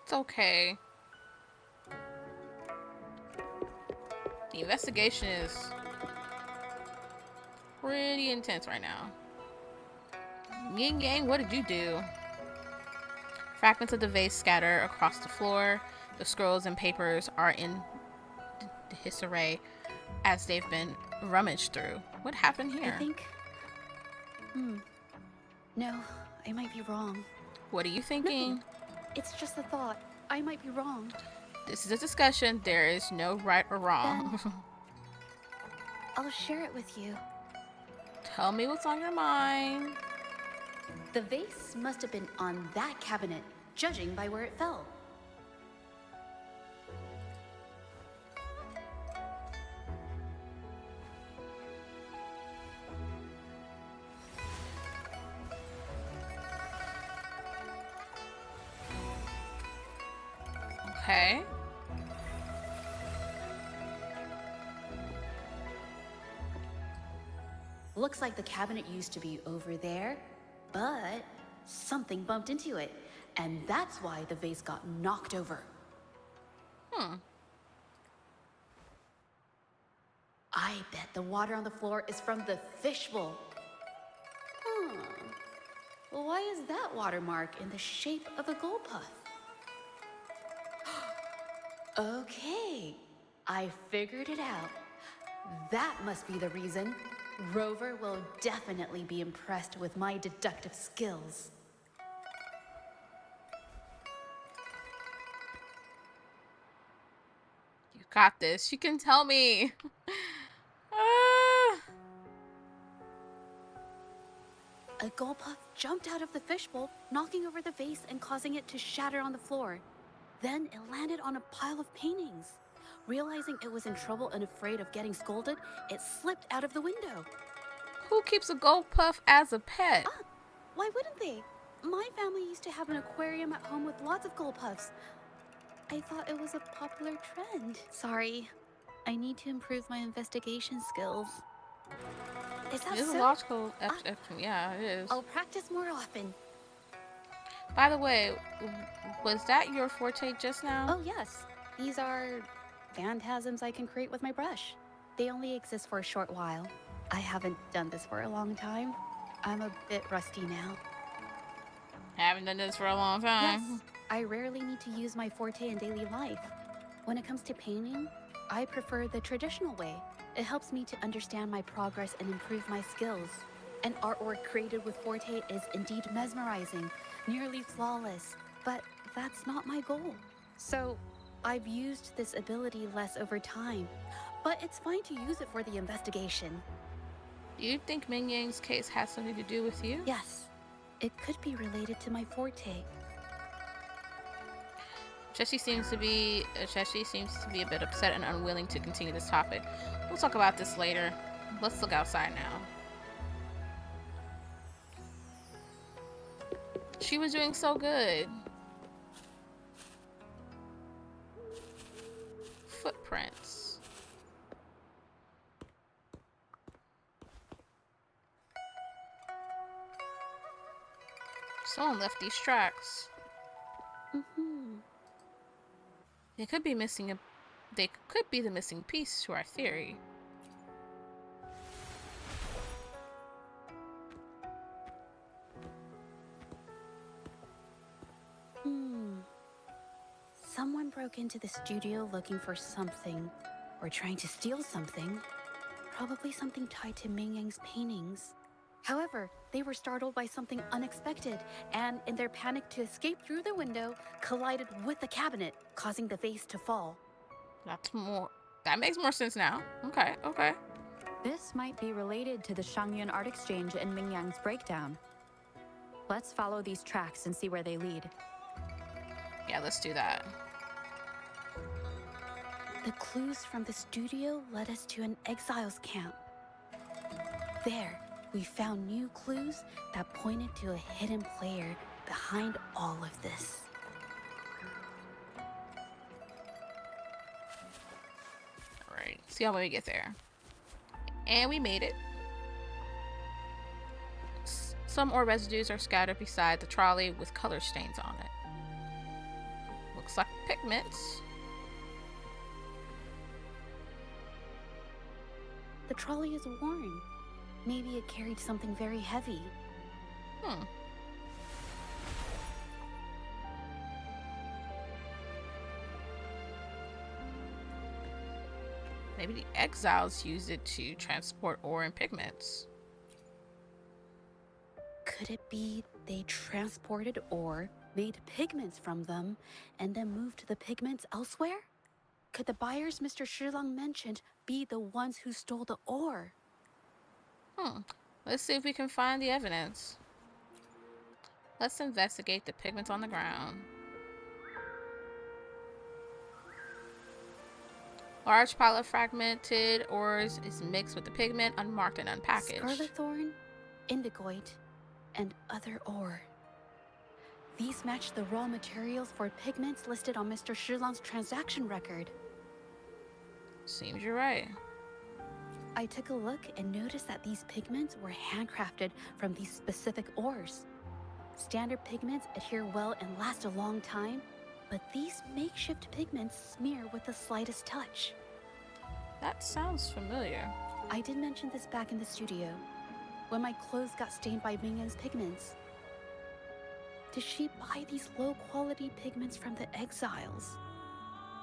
It's okay. The investigation is pretty intense right now. Yin Yang, what did you do? Fragments of the vase scatter across the floor. The scrolls and papers are in disarray as they've been rummaged through. What happened here? I think... No, I might be wrong. What are you thinking? No, it's just a thought. I might be wrong. This is a discussion. There is no right or wrong. I'll share it with you. Tell me what's on your mind. The vase must have been on that cabinet, judging by where it fell. Okay. Looks like the cabinet used to be over there, but something bumped into it, and that's why the vase got knocked over. I bet the water on the floor is from the fishbowl. Well, why is that watermark in the shape of a gold puff? Okay, I figured it out. That must be the reason. Rover will definitely be impressed with my deductive skills. You got this. You can tell me. A gold puff jumped out of the fishbowl, knocking over the vase and causing it to shatter on the floor. Then it landed on a pile of paintings. Realizing it was in trouble and afraid of getting scolded, it slipped out of the window. Who keeps a gold puff as a pet? Why wouldn't they? My family used to have an aquarium at home with lots of gold puffs. I thought it was a popular trend. Sorry, I need to improve my investigation skills. Is that It is so? a logical yeah, it is. I'll practice more often. By the way, was that your forte just now? Oh yes, these are phantasms I can create with my brush. They only exist for a short while. I haven't done this for a long time. I'm a bit rusty now. Haven't done this for a long time. Yes, I rarely need to use my forte in daily life. When it comes to painting, I prefer the traditional way. It helps me to understand my progress and improve my skills. An artwork created with forte is indeed mesmerizing, nearly flawless, but that's not my goal. So, I've used this ability less over time, but it's fine to use it for the investigation. Do you think Ming Yang's case has something to do with you? Yes, it could be related to my forte. Zhezhi seems to be a bit upset and unwilling to continue this topic. We'll talk about this later. Let's look outside now. She was doing so good. Footprints. Someone left these tracks. They could be the missing piece to our theory. Someone broke into the studio looking for something, or trying to steal something. Probably something tied to Ming Yang's paintings. However, they were startled by something unexpected, and in their panic to escape through the window, collided with the cabinet, causing the vase to fall. That makes more sense now. Okay. This might be related to the Shangyun art exchange and Ming Yang's breakdown. Let's follow these tracks and see where they lead. Yeah, let's do that. The clues from the studio led us to an exiles camp. There, we found new clues that pointed to a hidden player behind all of this. Alright, see how we get there. And we made it. Some ore residues are scattered beside the trolley with color stains on it. Looks like pigments. The trolley is worn. Maybe it carried something very heavy. Maybe the exiles used it to transport ore and pigments. Could it be they transported ore, made pigments from them, and then moved the pigments elsewhere? Could the buyers Mr. Shilang mentioned be the ones who stole the ore? Let's see if we can find the evidence. Let's investigate the pigments on the ground. Large pile of fragmented ores is mixed with the pigment, unmarked and unpackaged. Scarlet thorn, indigoite, and other ore. These match the raw materials for pigments listed on Mr. Shilang's transaction record. Seems you're right. I took a look and noticed that these pigments were handcrafted from these specific ores. Standard pigments adhere well and last a long time, but these makeshift pigments smear with the slightest touch. That sounds familiar. I did mention this back in the studio, when my clothes got stained by Ming Yang's pigments. Did she buy these low-quality pigments from the exiles?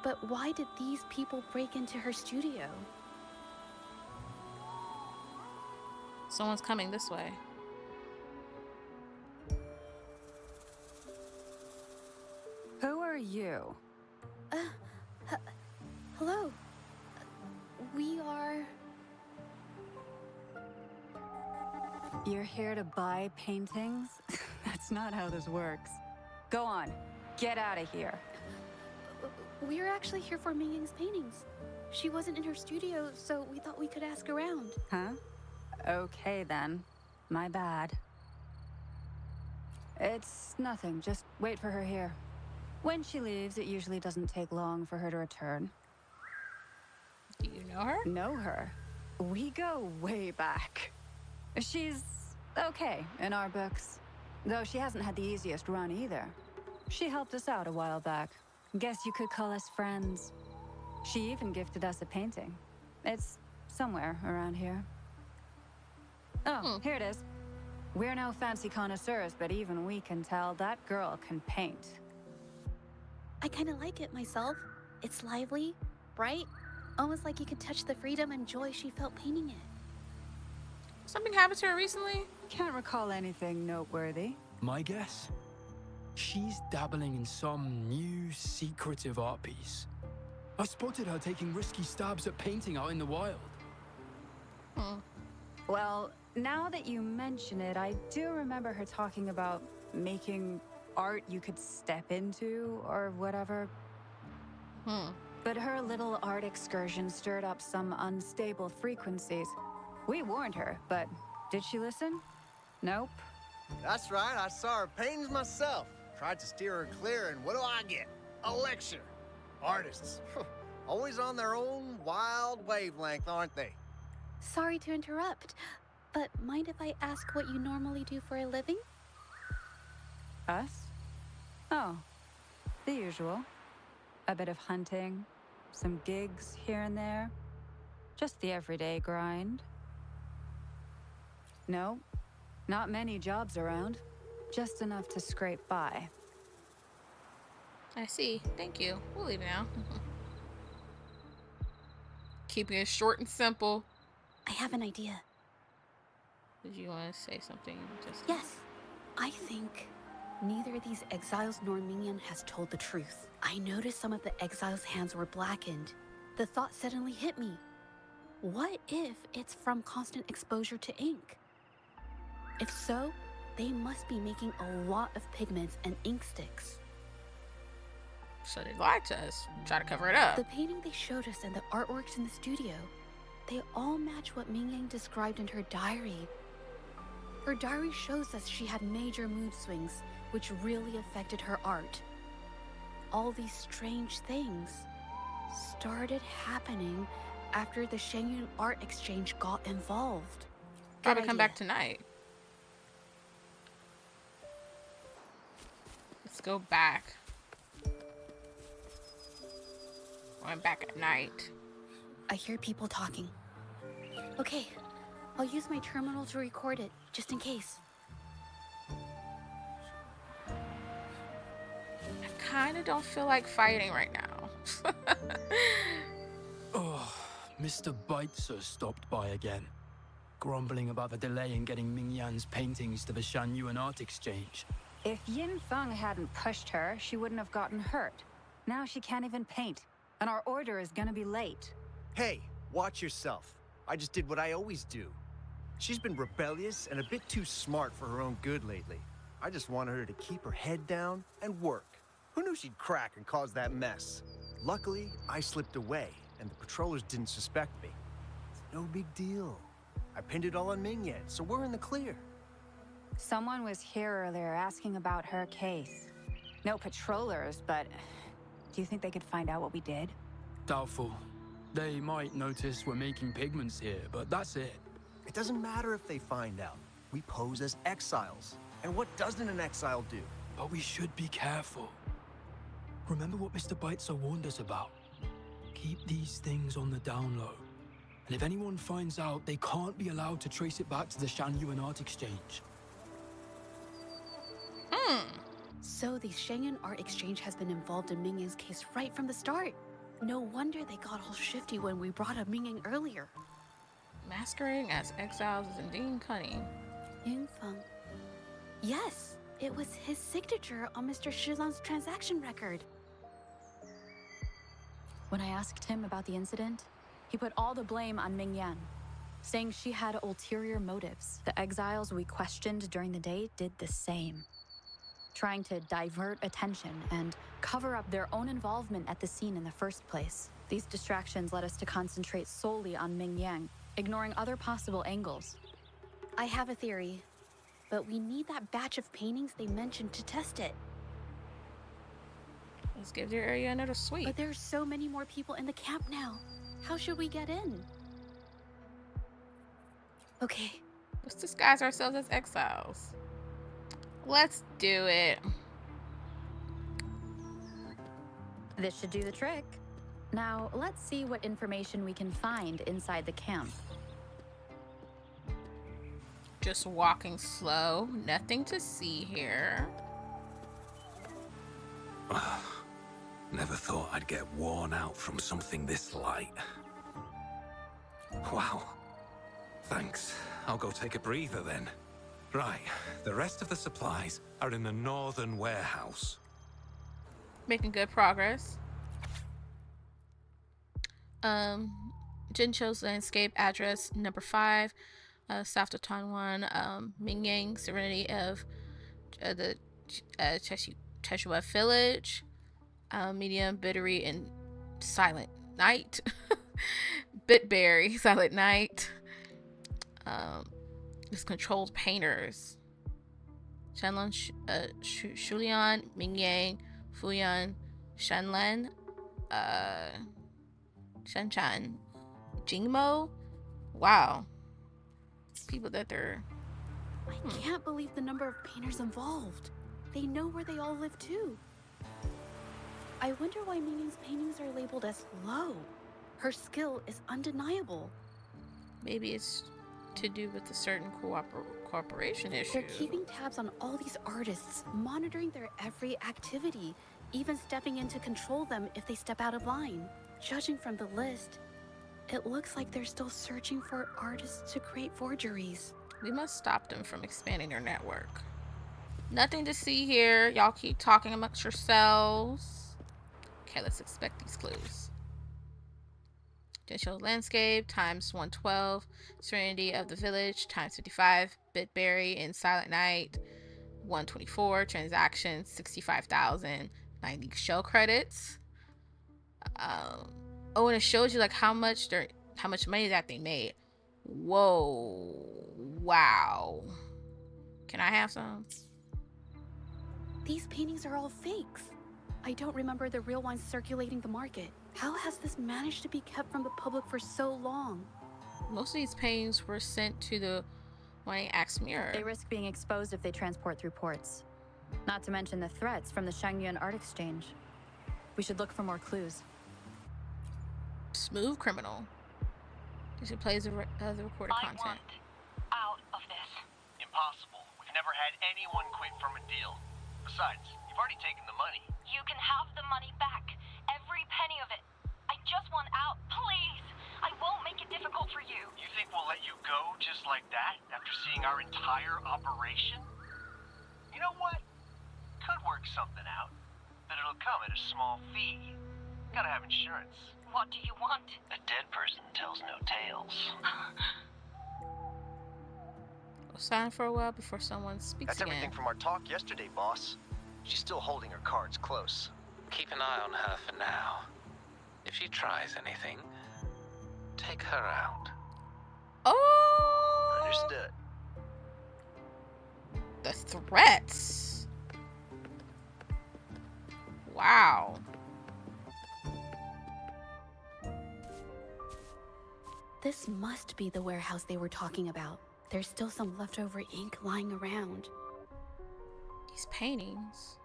But why did these people break into her studio? Someone's coming this way. Who are you? Hello. We are... You're here to buy paintings? That's not how this works. Go on, get out of here. We're actually here for Ming Yang's paintings. She wasn't in her studio, so we thought we could ask around. Huh? Okay then. My bad. It's nothing, just wait for her here. When she leaves, it usually doesn't take long for her to return. Do you know her? Know her? We go way back. She's okay in our books, though she hasn't had the easiest run either. She helped us out a while back. Guess you could call us friends. She even gifted us a painting. It's somewhere around here. Oh, here it is. We're no fancy connoisseurs, but even we can tell that girl can paint. I kind of like it myself. It's lively, bright, almost like you could touch the freedom and joy she felt painting it. Something happened to her recently? Can't recall anything noteworthy. My guess? She's dabbling in some new secretive art piece. I spotted her taking risky stabs at painting out in the wild. Well, now that you mention it, I do remember her talking about making art you could step into or whatever. But her little art excursion stirred up some unstable frequencies. We warned her, but did she listen? Nope. That's right, I saw her paintings myself. Tried to steer her clear, and what do I get? A lecture. Artists, always on their own wild wavelength, aren't they? Sorry to interrupt, but mind if I ask what you normally do for a living? Us? Oh, the usual. A bit of hunting, some gigs here and there. Just the everyday grind. No, not many jobs around. Just enough to scrape by. I see. Thank you. We'll leave now. Keeping it short and simple. I have an idea. Did you want to say something? Yes. I think neither of these exiles nor Mingyan has told the truth. I noticed some of the exiles' hands were blackened. The thought suddenly hit me. What if it's from constant exposure to ink? If so, they must be making a lot of pigments and ink sticks. So they lied to us. Try to cover it up. The painting they showed us and the artworks in the studio, they all match what Mingyang described in her diary. Her diary shows us she had major mood swings, which really affected her art. All these strange things started happening after the Shenyun Art Exchange got involved. Gotta come back tonight. Let's go back. I'm back at night. I hear people talking. Okay, I'll use my terminal to record it, just in case. I kinda don't feel like fighting right now. Oh, Mr. Beitzer stopped by again, grumbling about the delay in getting Mingyan's paintings to the Shanyuan Art Exchange. If Yin Feng hadn't pushed her, she wouldn't have gotten hurt. Now she can't even paint, and our order is gonna be late. Hey, watch yourself. I just did what I always do. She's been rebellious and a bit too smart for her own good lately. I just wanted her to keep her head down and work. Who knew she'd crack and cause that mess? Luckily, I slipped away, and the patrollers didn't suspect me. It's no big deal. I pinned it all on Mingyan, so we're in the clear. Someone was here earlier asking about her case. No patrollers, but do you think they could find out what we did? Doubtful. They might notice we're making pigments here, but that's it. It doesn't matter if they find out. We pose as exiles. And what doesn't an exile do? But we should be careful. Remember what Mr. Beitzer warned us about. Keep these things on the down low. And if anyone finds out, they can't be allowed to trace it back to the Shanyuan Art Exchange. So the Shenyun Art Exchange has been involved in Mingyang's case right from the start. No wonder they got all shifty when we brought up Mingyang earlier. Masquerading as exiles is indeed cunning. Yin Feng. Yes, it was his signature on Mr. Shizan's transaction record. When I asked him about the incident, he put all the blame on Mingyan, saying she had ulterior motives. The exiles we questioned during the day did the same, trying to divert attention and cover up their own involvement at the scene in the first place. These distractions led us to concentrate solely on Mingyang, ignoring other possible angles. I have a theory, but we need that batch of paintings they mentioned to test it. Let's give their area another sweep. But there's so many more people in the camp now. How should we get in? Okay. Let's disguise ourselves as exiles. Let's do it. This should do the trick. Now, let's see what information we can find inside the camp. Just walking slow. Nothing to see here. Never thought I'd get worn out from something this light. Wow. Thanks. I'll go take a breather then. Right, the rest of the supplies are in the northern warehouse. Making good progress. Jincho's landscape address number 5, south of Taiwan. Mingyang, Serenity of the Cheshire Village. Medium, Bittery, and Silent Night. Bitberry, Silent Night. This controlled painters. Shanlan, Shulian, Mingyang, Fuyuan, Shanlen, Shanchan, Jingmo. Wow. People that they're... I can't believe the number of painters involved. They know where they all live too. I wonder why Mingyang's paintings are labeled as low. Her skill is undeniable. Maybe it's to do with a certain cooperation issue. They're keeping tabs on all these artists, monitoring their every activity, even stepping in to control them if they step out of line. Judging from the list, it looks like they're still searching for artists to create forgeries. We must stop them from expanding their network. Nothing to see here. Y'all keep talking amongst yourselves. Okay, let's expect these clues. Digital landscape times 112. Serenity of the Village times 55. Bitberry in Silent Night 124. Transactions 65,000. 90 show credits. Oh, and it shows you like how much money that they made. Whoa. Wow. Can I have some? These paintings are all fakes. I don't remember the real ones circulating the market. How has this managed to be kept from the public for so long? Most of these paintings were sent to the Axe Mirror. They risk being exposed if they transport through ports. Not to mention the threats from the Shangyuan Art Exchange. We should look for more clues. Smooth criminal. This should play the recorded content. Out of this. Impossible. We've never had anyone quit from a deal. Besides, you've already taken the money. You can have the money back. Every penny of it. I just want out, please. I won't make it difficult for you. You think we'll let you go just like that after seeing our entire operation? You know what? Could work something out, but it'll come at a small fee. Gotta have insurance. What do you want? A dead person tells no tales. We'll silent for a while before someone speaks That's again. everything from our talk yesterday, boss. She's still holding her cards close. Keep an eye on her for now. If she tries anything, take her out. Oh! Understood. The threats. Wow. This must be the warehouse they were talking about. There's still some leftover ink lying around. These paintings.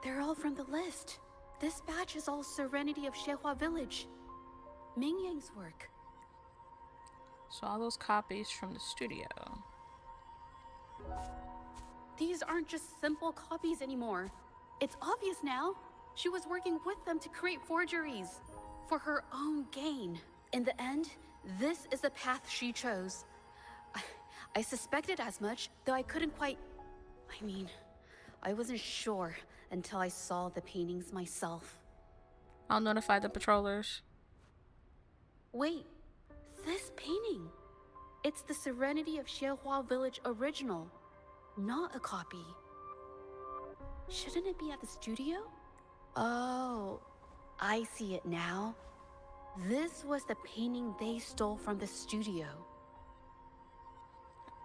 They're all from the list. This batch is all Serenity of Zhezhi Village. Mingyang's work. So all those copies from the studio. These aren't just simple copies anymore. It's obvious now. She was working with them to create forgeries for her own gain. In the end, this is the path she chose. I suspected as much, though I couldn't quite... I wasn't sure until I saw the paintings myself. I'll notify the patrollers. Wait, this painting. It's the Serenity of Zhezhi Village original, not a copy. Shouldn't it be at the studio? Oh, I see it now. This was the painting they stole from the studio.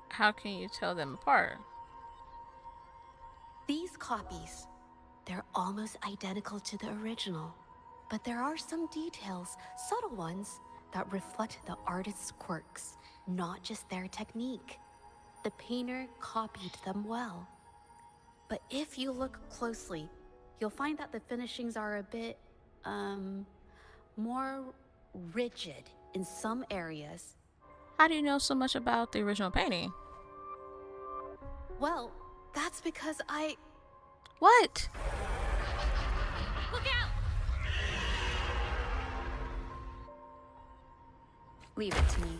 How can you tell them apart? These copies, they're almost identical to the original. But there are some details, subtle ones, that reflect the artist's quirks, not just their technique. The painter copied them well. But if you look closely, you'll find that the finishings are a bit, more rigid in some areas. How do you know so much about the original painting? Well, that's because I... What? Look out! Leave it to me.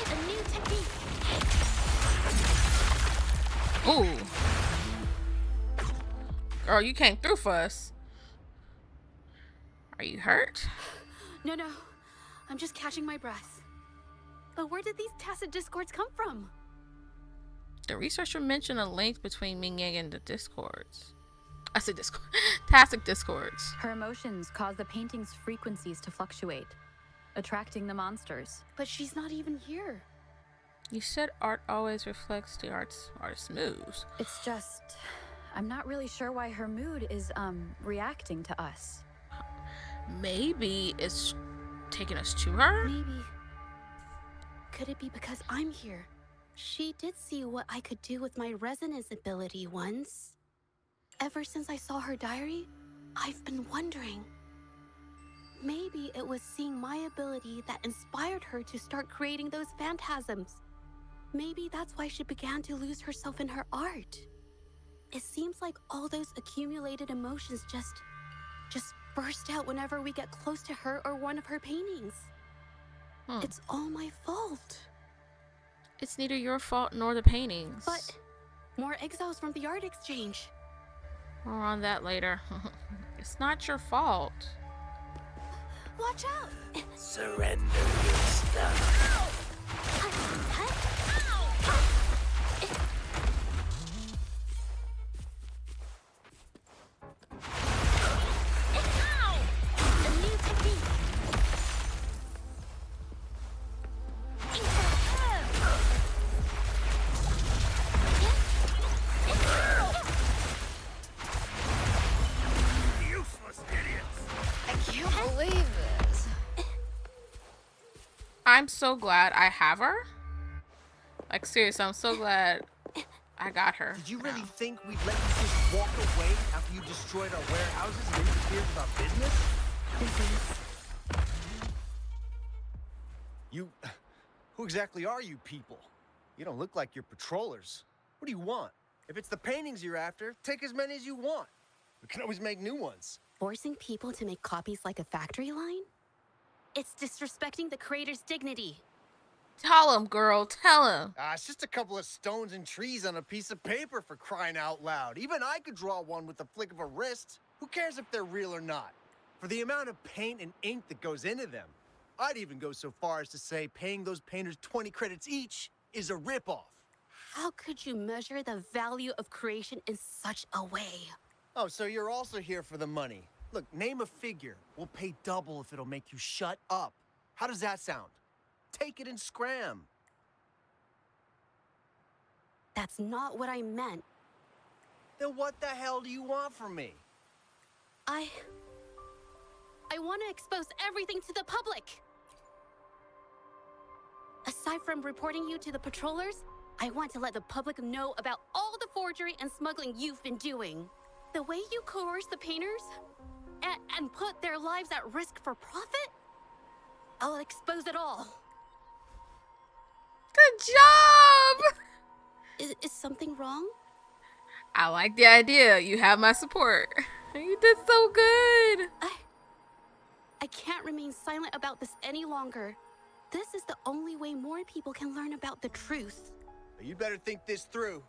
A new technique. Ooh. Girl, you came through for us. Are you hurt? No. I'm just catching my breath. But where did these tacit discords come from? The researcher mentioned a link between Ming Yang and the discords. I said discord. Tacit discords. Her emotions cause the painting's frequencies to fluctuate, attracting the monsters. But she's not even here. You said art always reflects the artist's moves. It's just, I'm not really sure why her mood is, reacting to us. Maybe it's taking us to her? Maybe. Could it be because I'm here? She did see what I could do with my resonance ability once. Ever since I saw her diary, I've been wondering. Maybe it was seeing my ability that inspired her to start creating those phantasms. Maybe that's why she began to lose herself in her art. It seems like all those accumulated emotions just burst out whenever we get close to her or one of her paintings. It's all my fault. It's neither your fault nor the paintings. But more exiles from the art exchange. More on that later. It's not your fault. Watch out! Surrender your stuff. I'm so glad I have her. Like, seriously, I'm so glad I got her. Did you really think we'd let you just walk away after you destroyed our warehouses and interfered with our business? You... Who exactly are you people? You don't look like you're patrollers. What do you want? If it's the paintings you're after, take as many as you want. We can always make new ones. Forcing people to make copies like a factory line? It's disrespecting the creator's dignity. Tell him, girl. Tell him. It's just a couple of stones and trees on a piece of paper, for crying out loud. Even I could draw one with the flick of a wrist. Who cares if they're real or not? For the amount of paint and ink that goes into them, I'd even go so far as to say paying those painters 20 credits each is a ripoff. How could you measure the value of creation in such a way? Oh, so you're also here for the money. Look, name a figure. We'll pay double if it'll make you shut up. How does that sound? Take it and scram. That's not what I meant. Then what the hell do you want from me? I want to expose everything to the public. Aside from reporting you to the patrollers, I want to let the public know about all the forgery and smuggling you've been doing. The way you coerce the painters and put their lives at risk for profit? I'll expose it all. Good job! Is something wrong? I like the idea. You have my support. You did so good. I can't remain silent about this any longer. This is the only way more people can learn about the truth. You better think this through.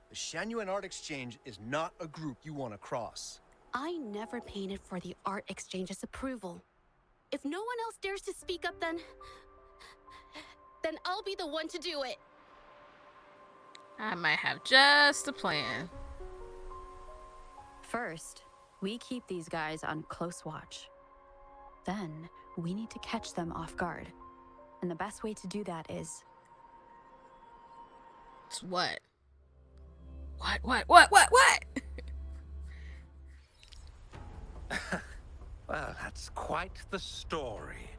The Shanyuan Art Exchange is not a group you want to cross. I never painted for the Art Exchange's approval. If no one else dares to speak up, then I'll be the one to do it. I might have just a plan. First, we keep these guys on close watch. Then, we need to catch them off guard. And the best way to do that is... It's what? What? Well, that's quite the story.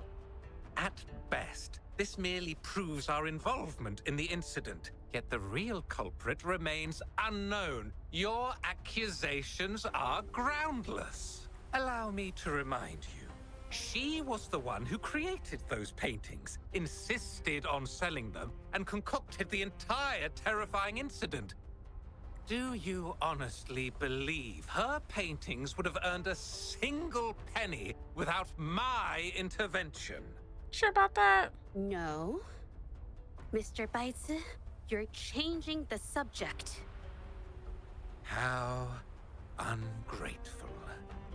At best, this merely proves our involvement in the incident, yet the real culprit remains unknown. Your accusations are groundless. Allow me to remind you, She was the one who created those paintings, insisted on selling them, and concocted the entire terrifying incident. Do you honestly believe her paintings would have earned a single penny without my intervention? Sure about that? No. Mr. Baitsu, you're changing the subject. How ungrateful.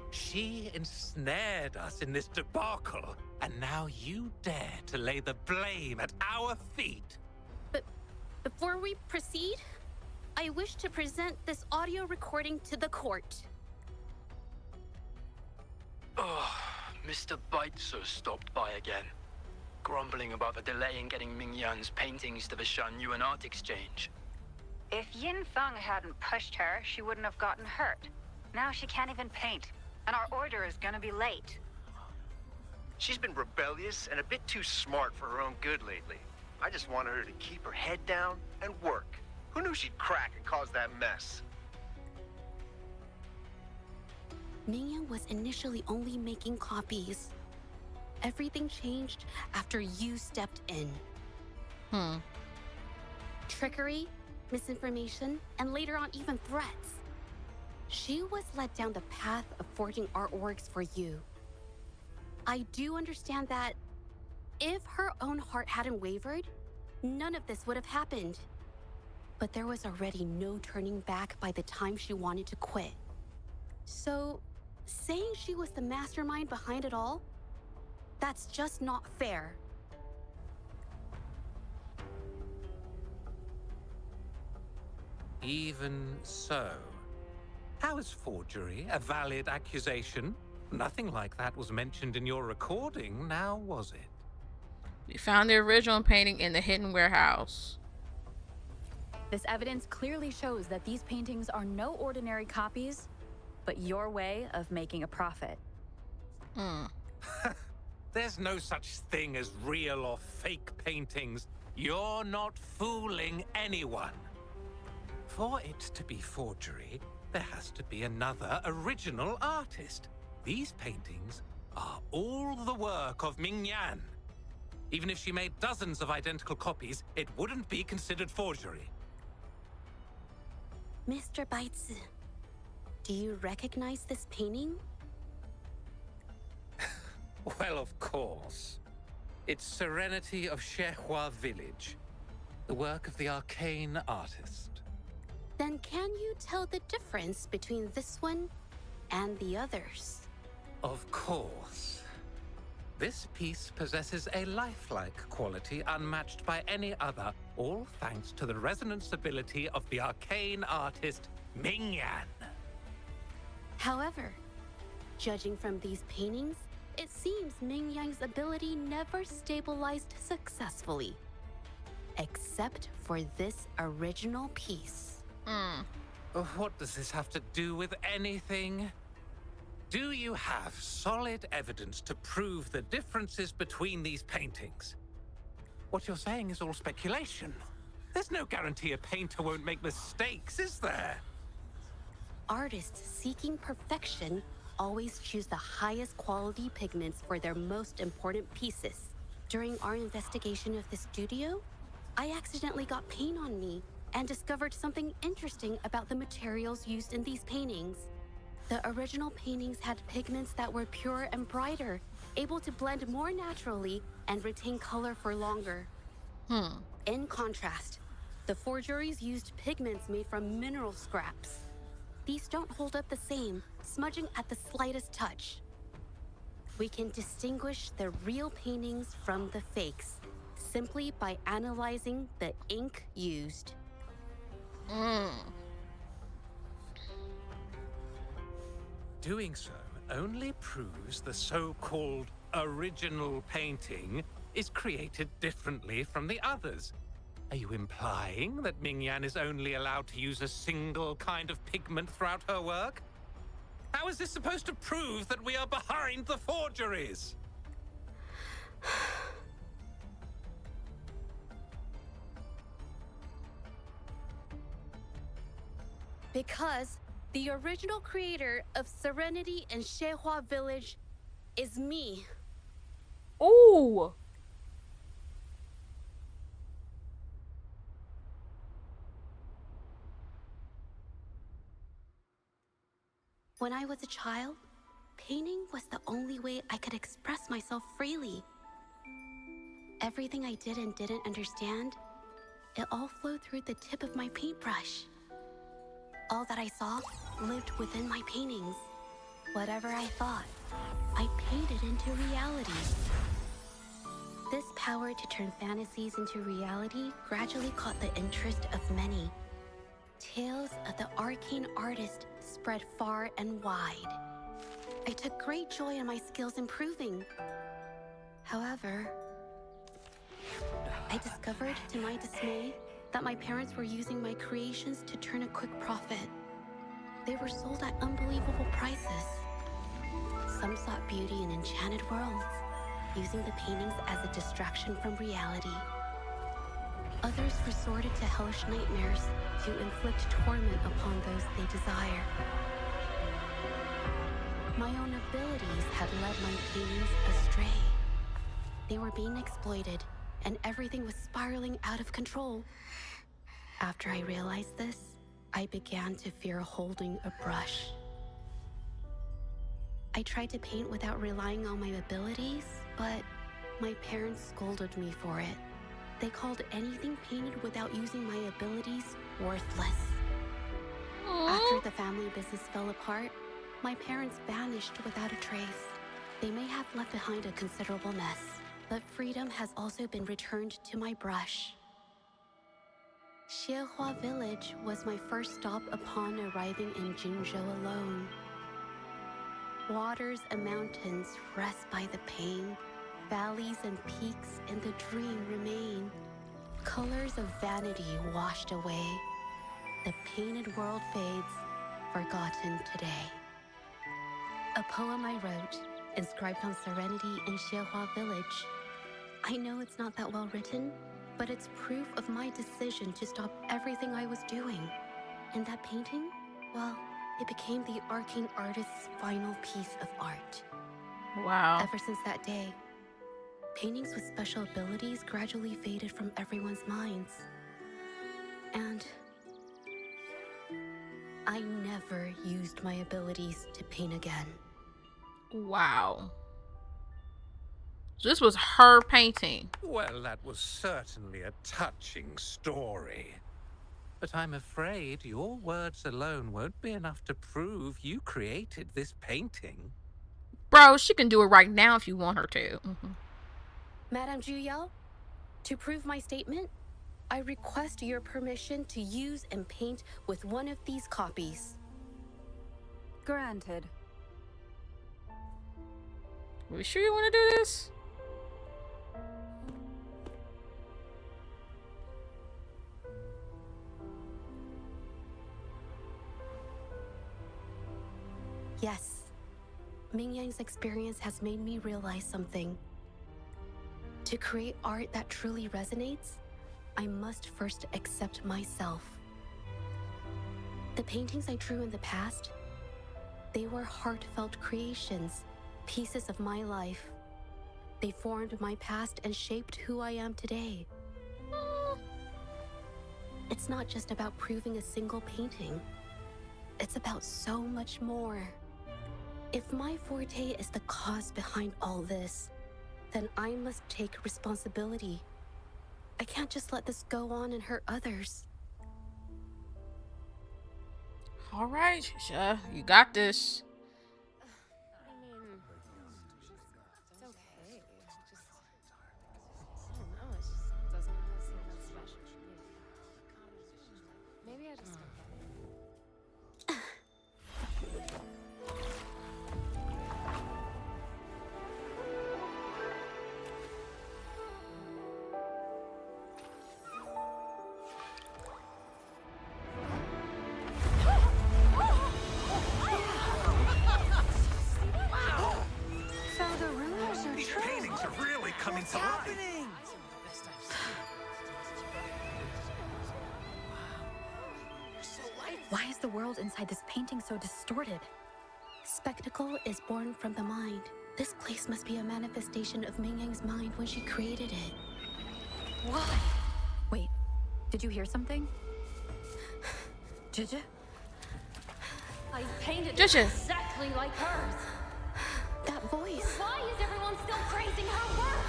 She ensnared us in this debacle, and now you dare to lay the blame at our feet. But before we proceed, I wish to present this audio recording to the court. Oh, Mr. Baitsu stopped by again, grumbling about the delay in getting Ming Yan's paintings to the Shan Yuan Art Exchange. If Yin Feng hadn't pushed her, she wouldn't have gotten hurt. Now she can't even paint, and our order is gonna be late. She's been rebellious and a bit too smart for her own good lately. I just wanted her to keep her head down and work. Who knew she'd crack and cause that mess? Mingyang was initially only making copies. Everything changed after you stepped in. Trickery, misinformation, and later on even threats. She was led down the path of forging artworks for you. I do understand that if her own heart hadn't wavered, none of this would have happened. But there was already no turning back by the time she wanted to quit. So, saying she was the mastermind behind it all, that's just not fair. Even so, how is forgery a valid accusation? Nothing like that was mentioned in your recording, now was it? We found the original painting in the hidden warehouse. This evidence clearly shows that these paintings are no ordinary copies, but your way of making a profit. There's no such thing as real or fake paintings. You're not fooling anyone. For it to be forgery, there has to be another original artist. These paintings are all the work of Ming Yan. Even if she made dozens of identical copies, it wouldn't be considered forgery. Mr. Baitsu, do you recognize this painting? Well, of course. It's Serenity of Shehua Village, the work of the arcane artist. Then can you tell the difference between this one and the others? Of course. This piece possesses a lifelike quality unmatched by any other, all thanks to the resonance ability of the arcane artist Ming Yan. However, judging from these paintings, it seems Ming Yang's ability never stabilized successfully. Except for this original piece. What does this have to do with anything? Do you have solid evidence to prove the differences between these paintings? What you're saying is all speculation. There's no guarantee a painter won't make mistakes, is there? Artists seeking perfection always choose the highest quality pigments for their most important pieces. During our investigation of the studio, I accidentally got paint on me and discovered something interesting about the materials used in these paintings. The original paintings had pigments that were purer and brighter, able to blend more naturally and retain color for longer. In contrast, the forgeries used pigments made from mineral scraps. These don't hold up the same, smudging at the slightest touch. We can distinguish the real paintings from the fakes simply by analyzing the ink used. Doing so only proves the so-called original painting is created differently from the others. Are you implying that Ming Yan is only allowed to use a single kind of pigment throughout her work? How is this supposed to prove that we are behind the forgeries? Because the original creator of Serenity and Shehua Village is me. Ooh. When I was a child, painting was the only way I could express myself freely. Everything I did and didn't understand, it all flowed through the tip of my paintbrush. All that I saw lived within my paintings. Whatever I thought, I painted into reality. This power to turn fantasies into reality gradually caught the interest of many. Tales of the arcane artist spread far and wide. I took great joy in my skills improving. However, I discovered to my dismay that my parents were using my creations to turn a quick profit. They were sold at unbelievable prices. Some sought beauty in enchanted worlds, using the paintings as a distraction from reality. Others resorted to hellish nightmares to inflict torment upon those they desire. My own abilities had led my paintings astray. They were being exploited, and everything was spiraling out of control. After I realized this, I began to fear holding a brush. I tried to paint without relying on my abilities, but my parents scolded me for it. They called anything painted without using my abilities worthless. After the family business fell apart, my parents vanished without a trace. They may have left behind a considerable mess, but freedom has also been returned to my brush. Xiehua Village was my first stop upon arriving in Jinzhou alone. Waters and mountains rest by the pain. Valleys and peaks in the dream remain. Colors of vanity washed away. The painted world fades, forgotten today. A poem I wrote, inscribed on serenity in Xiehua Village. I know it's not that well written, but it's proof of my decision to stop everything I was doing. And that painting, well, it became the arcane artist's final piece of art. Wow. Ever since that day, paintings with special abilities gradually faded from everyone's minds. And I never used my abilities to paint again. Wow. So this was her painting. Well, that was certainly a touching story. But I'm afraid your words alone won't be enough to prove you created this painting. Bro, she can do it right now if you want her to. Madame Juyao, to prove my statement, I request your permission to use and paint with one of these copies. Granted. Are we sure you want to do this? Yes. Mingyang's experience has made me realize something. To create art that truly resonates, I must first accept myself. The paintings I drew in the past, they were heartfelt creations, pieces of my life. They formed my past and shaped who I am today. It's not just about proving a single painting. It's about so much more. If my forte is the cause behind all this, then I must take responsibility. I can't just let this go on and hurt others. All right, Shisha, you got this. I mean, it's okay. Just, I don't know. It just doesn't seem that special to me. Maybe I just don't get it. So the rumors are These true. paintings are really coming to life. Why is the world inside this painting so distorted? Spectacle is born from the mind. This place must be a manifestation of Ming Yang's mind when she created it. Why? Wait, did you hear something? Zhezhi? I painted Zhezhi. it exactly like hers. That voice. Why is everyone still praising her work?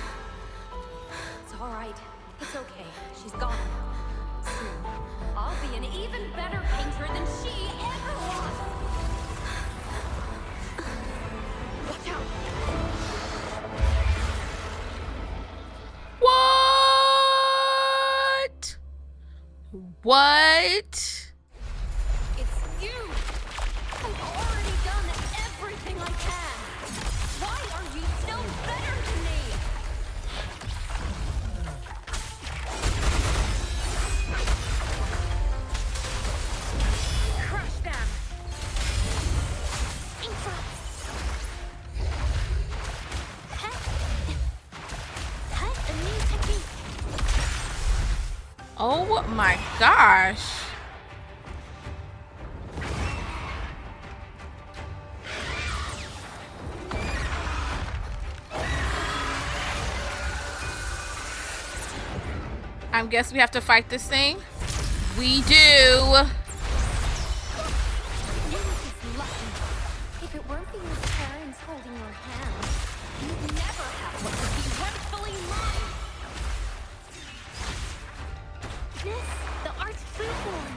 It's all right. It's okay. She's gone. Soon, I'll be an even better painter than she ever was. Watch out! What? What? It's you! I've already done everything I can! Why are you still better than me? Crush them! A new technique. Oh my gosh. I guess we have to fight this thing. We do. You were just lucky. If it weren't for your parents holding your hand, you'd never have what would be rightfully mine. This, the art's true form.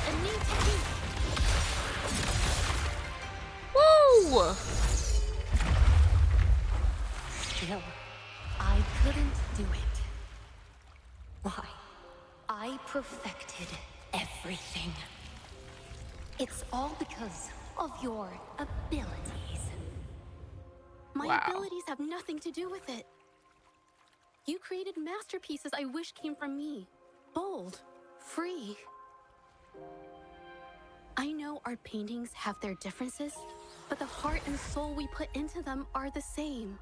A new technique. Woo! Still, I couldn't do it. Why? I perfected everything. It's all because of your abilities. My Wow. abilities have nothing to do with it. You created masterpieces I wish came from me. Bold, free. I know art paintings have their differences, but the heart and soul we put into them are the same.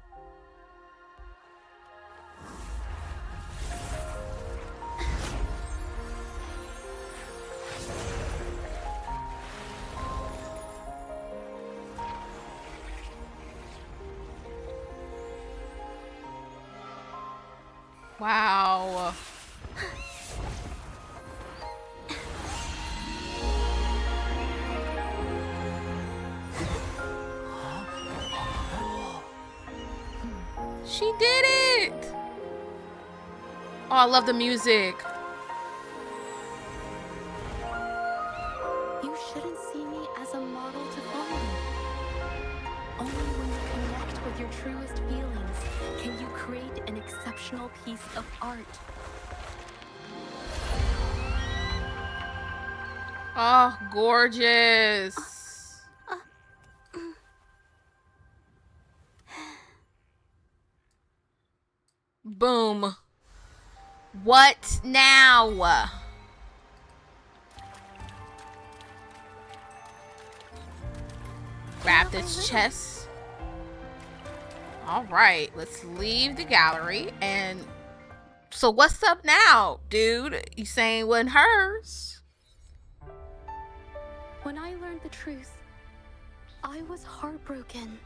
Wow. She did it! Oh, I love the music. You shouldn't see me as a model to follow. Only when you connect with your truest feelings can you create an exceptional piece of art. Oh, gorgeous. Boom. What now? Grab this chest. All right, let's leave the gallery. And so what's up now, dude? You saying it wasn't hers? When I learned the truth, I was heartbroken.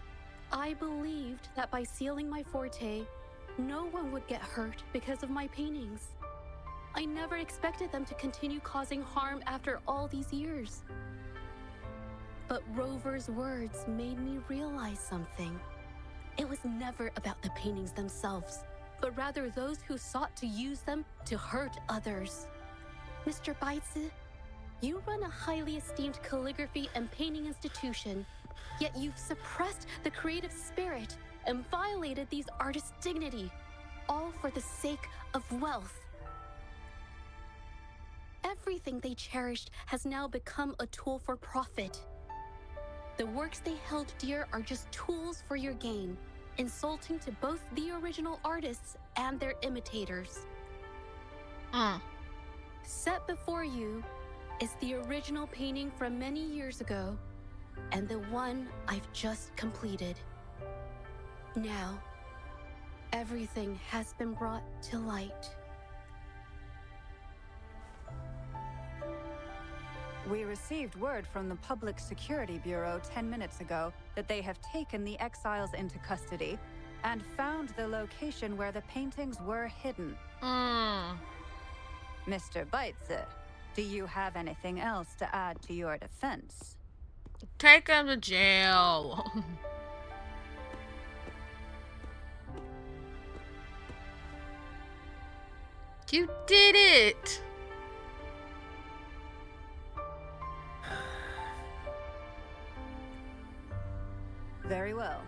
I believed that by sealing my forte, no one would get hurt because of my paintings. I never expected them to continue causing harm after all these years. But Rover's words made me realize something. It was never about the paintings themselves, but rather those who sought to use them to hurt others. Mr. Baitsu, you run a highly esteemed calligraphy and painting institution, yet you've suppressed the creative spirit and violated these artists' dignity, all for the sake of wealth. Everything they cherished has now become a tool for profit. The works they held dear are just tools for your gain, insulting to both the original artists and their imitators. Set before you is the original painting from many years ago, and the one I've just completed. Now, everything has been brought to light. We received word from the Public Security Bureau 10 minutes ago that they have taken the exiles into custody and found the location where the paintings were hidden. Mr. Beitzer, do you have anything else to add to your defense? Take him to jail. You did it. Very well.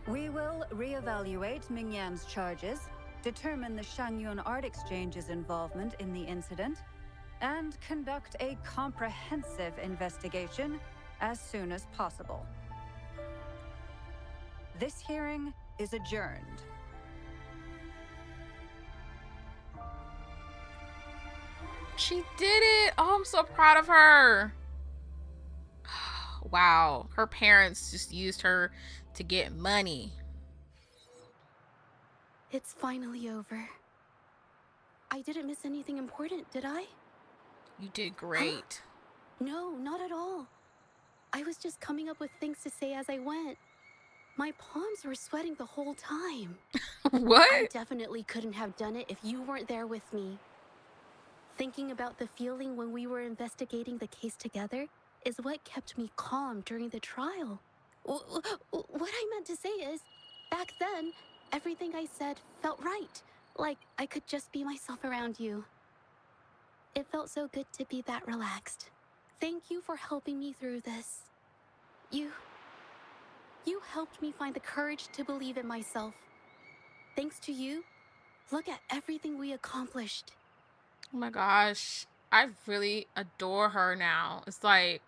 We will reevaluate Mingyan's charges, determine the Shangyun Art Exchange's involvement in the incident, and conduct a comprehensive investigation as soon as possible. This hearing is adjourned. She did it. Oh, I'm so proud of her. Wow, her parents just used her to get money. It's finally over. I didn't miss anything important, did I? You did great. Huh? No, not at all. I was just coming up with things to say as I went. My palms were sweating the whole time. What? I definitely couldn't have done it if you weren't there with me. Thinking about the feeling when we were investigating the case together is what kept me calm during the trial. What I meant to say is, back then, everything I said felt right. Like I could just be myself around you. It felt so good to be that relaxed. Thank you for helping me through this. You helped me find the courage to believe in myself. Thanks to you, look at everything we accomplished. Oh my gosh. I really adore her now. It's like,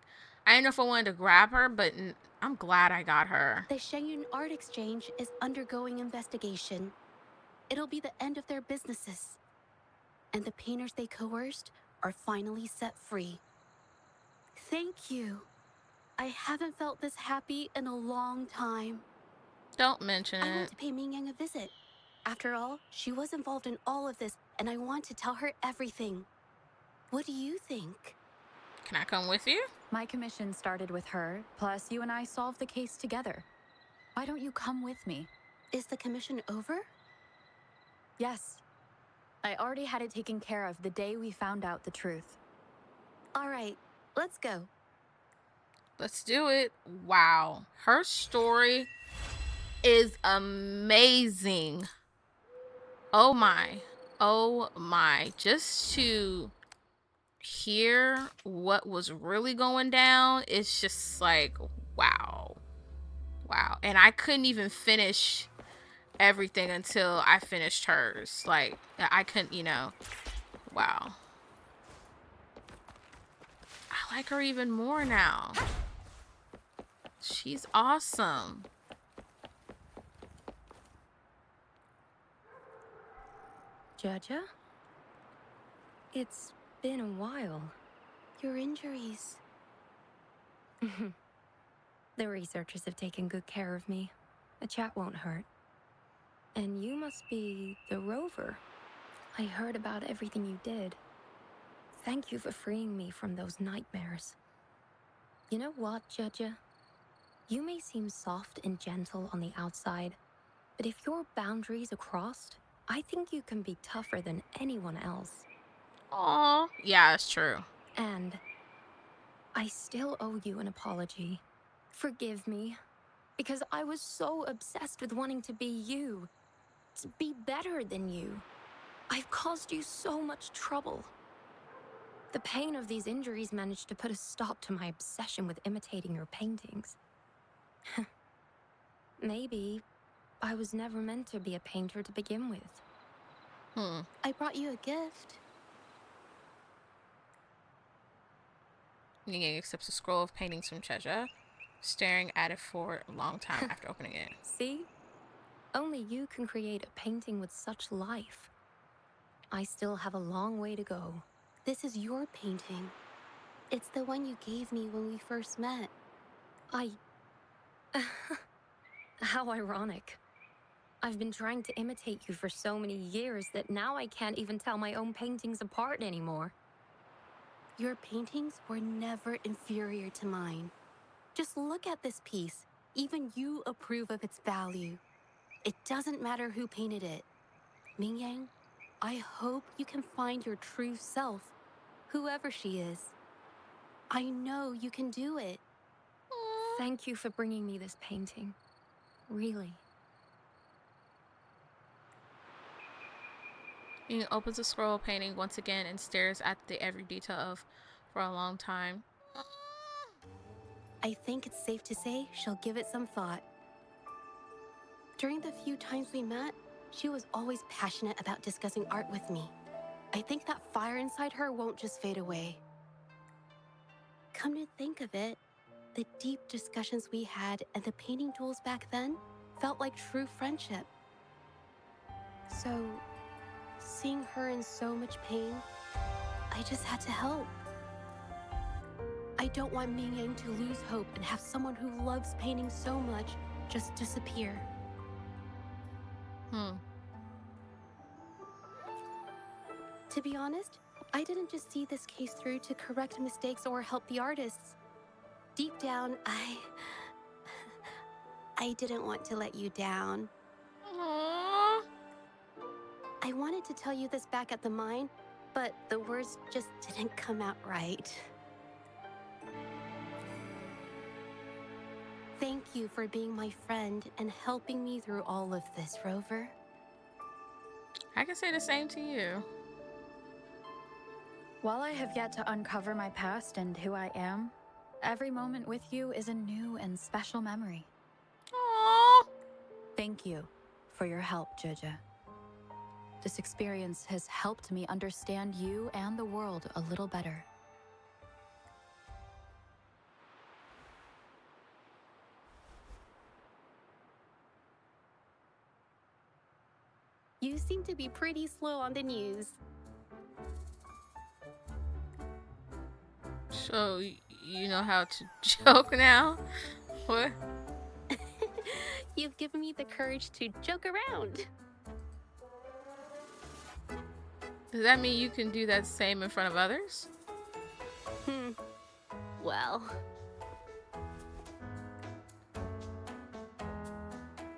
I didn't know if I wanted to grab her, but I'm glad I got her. The Shangyun Art Exchange is undergoing investigation. It'll be the end of their businesses. And the painters they coerced are finally set free. Thank you. I haven't felt this happy in a long time. Don't mention I want it. to pay Mingyang a visit. After all, she was involved in all of this, and I want to tell her everything. What do you think? Can I come with you? My commission started with her, plus you and I solved the case together. Why don't you come with me? Is the commission over? Yes. I already had it taken care of the day we found out the truth. All right, let's go. Let's do it. Wow. Her story is amazing. Oh my. Oh my. Just to hear what was really going down, it's just like, wow. Wow. And I couldn't even finish everything until I finished hers. Like, I couldn't, wow. I like her even more now. She's awesome. Zhezhi? It's been a while. Your injuries. The researchers have taken good care of me. A chat won't hurt. And you must be the rover. I heard about everything you did. Thank you for freeing me from those nightmares. You know what, Zhezhi? You may seem soft and gentle on the outside, but if your boundaries are crossed, I think you can be tougher than anyone else. Aw, yeah, it's true. And I still owe you an apology. Forgive me, because I was so obsessed with wanting to be you, to be better than you. I've caused you so much trouble. The pain of these injuries managed to put a stop to my obsession with imitating your paintings. Maybe I was never meant to be a painter to begin with. I brought you a gift. Ning accepts a scroll of paintings from Zhezhi, staring at it for a long time after opening it. See? Only you can create a painting with such life. I still have a long way to go. This is your painting. It's the one you gave me when we first met. How ironic. I've been trying to imitate you for so many years that now I can't even tell my own paintings apart anymore. Your paintings were never inferior to mine. Just look at this piece. Even you approve of its value. It doesn't matter who painted it. Mingyang, I hope you can find your true self, whoever she is. I know you can do it. Thank you for bringing me this painting. Really. He opens the scroll painting once again and stares at the every detail of for a long time. I think it's safe to say she'll give it some thought. During the few times we met, she was always passionate about discussing art with me. I think that fire inside her won't just fade away. Come to think of it, the deep discussions we had and the painting duels back then felt like true friendship. So, seeing her in so much pain, I just had to help. I don't want Mingyang to lose hope and have someone who loves painting so much just disappear. To be honest, I didn't just see this case through to correct mistakes or help the artists. Deep down, I didn't want to let you down. Aww. I wanted to tell you this back at the mine, but the words just didn't come out right. Thank you for being my friend and helping me through all of this, Rover. I can say the same to you. While I have yet to uncover my past and who I am, every moment with you is a new and special memory. Aww. Thank you for your help, Zhezhi. This experience has helped me understand you and the world a little better. You seem to be pretty slow on the news. So, you know how to joke now? What? You've given me the courage to joke around. Does that mean you can do that same in front of others? Well.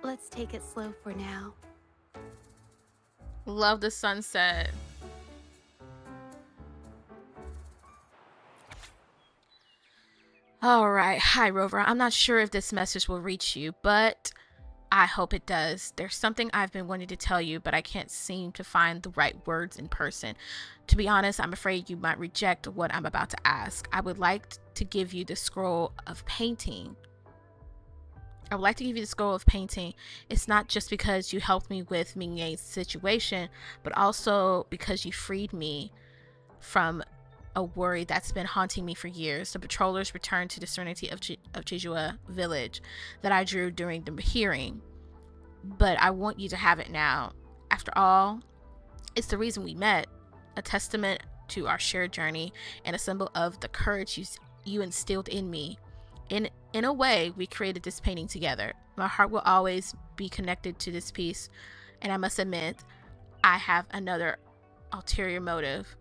Let's take it slow for now. Love the sunset. Alright, hi Rover. I'm not sure if this message will reach you, but I hope it does. There's something I've been wanting to tell you, but I can't seem to find the right words in person. To be honest, I'm afraid you might reject what I'm about to ask. I would like to give you the scroll of painting. It's not just because you helped me with Mingyang's situation, but also because you freed me from a worry that's been haunting me for years. The patrollers returned to the serenity of Zhezhi village that I drew during the hearing, but I want you to have it now. After all, it's the reason we met, a testament to our shared journey and a symbol of the courage you instilled in me. In a way, we created this painting together. My heart will always be connected to this piece, and I must admit, I have another ulterior motive.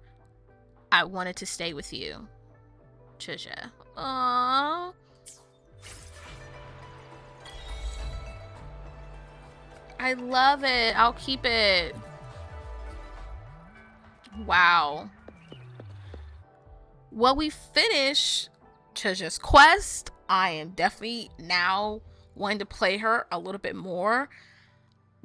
I wanted to stay with you, Zhezhi. Aww. I love it. I'll keep it. Wow. Well, we finished Zhezhi's quest. I am definitely now wanting to play her a little bit more.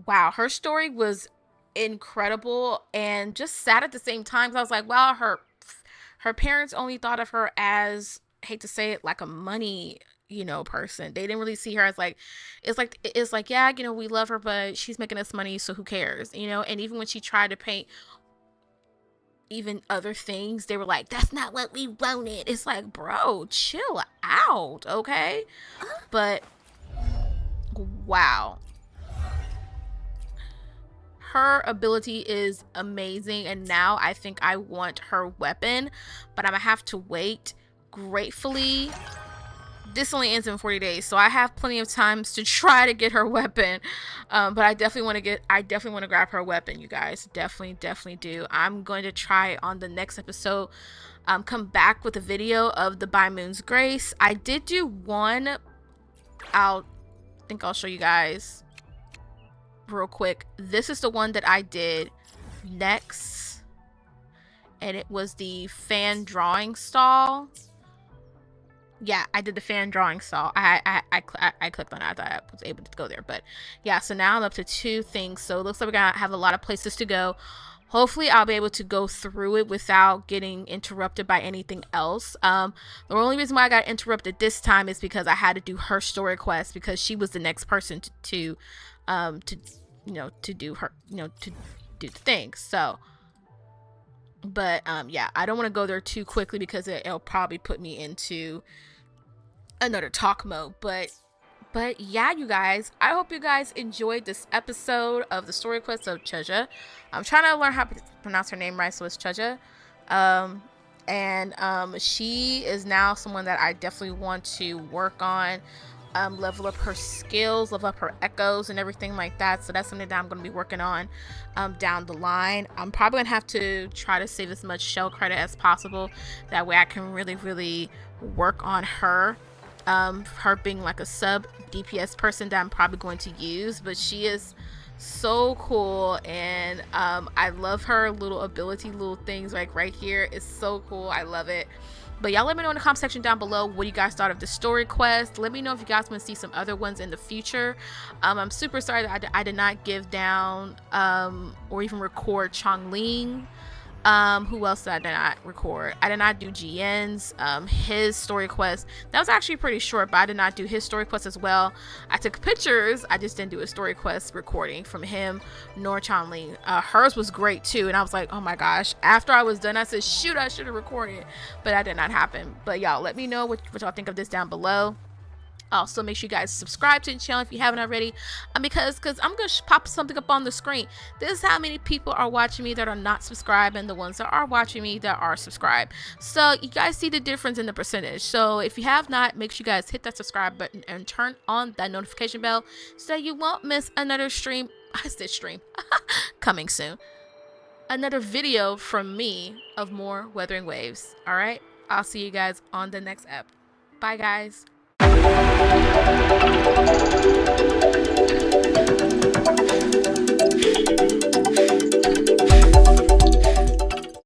Wow, her story was incredible and just sad at the same time. 'Cause I was like, wow, her parents only thought of her as, I hate to say it, like a money, person. They didn't really see her as like, it's like, yeah, we love her, but she's making us money, so who cares, And even when she tried to paint even other things, they were like, that's not what we wanted. It's like, bro, chill out, okay? But wow, her ability is amazing, and now I think I want her weapon, but I'm gonna have to wait. Gratefully, this only ends in 40 days, so I have plenty of times to try to get her weapon. But I definitely want to grab her weapon, you guys. Definitely do. I'm going to try on the next episode, come back with a video of the By Moon's Grace. I did do one. I think I'll show you guys real quick. This is the one that I did next, and it was the fan drawing stall. Yeah, I did the fan drawing stall. I clicked on it. I thought I was able to go there, but yeah, so now I'm up to 2 things. So it looks like we're gonna have a lot of places to go. Hopefully I'll be able to go through it without getting interrupted by anything else. The only reason why I got interrupted this time is because I had to do her story quest, because she was the next person to do the thing. So, but yeah, I don't want to go there too quickly because it'll probably put me into another talk mode. But yeah, you guys, I hope you guys enjoyed this episode of the story quest of Zhezhi. I'm trying to learn how to pronounce her name right, so it's Zhezhi. She is now someone that I definitely want to work on, level up her skills, level up her echoes and everything like that. So that's something that I'm going to be working on down the line. I'm probably going to have to try to save as much shell credit as possible. That way I can really work on her. Her being like a sub DPS person that I'm probably going to use, but she is so cool, and I love her little ability, little things like right here is so cool. I love it. But y'all let me know in the comment section down below what you guys thought of the story quest. Let me know if you guys want to see some other ones in the future. I'm super sorry that I did not give down or even record Chongling. Who else did I not record? I did not do GN's his story quest. That was actually pretty short, but I did not do his story quest as well. I took pictures, I just didn't do a story quest recording from him nor Chongling. Hers was great too, and I was like, oh my gosh. After I was done, I said, shoot, I should have recorded, but that did not happen. But y'all let me know what y'all think of this down below. Also, make sure you guys subscribe to the channel if you haven't already, because I'm gonna pop something up on the screen. This is how many people are watching me that are not subscribed, and the ones that are watching me that are subscribed. So you guys see the difference in the percentage. So if you have not, make sure you guys hit that subscribe button and turn on that notification bell so that you won't miss another stream. I said stream. Coming soon. Another video from me of more Wuthering Waves. All right, I'll see you guys on the next ep. Bye guys.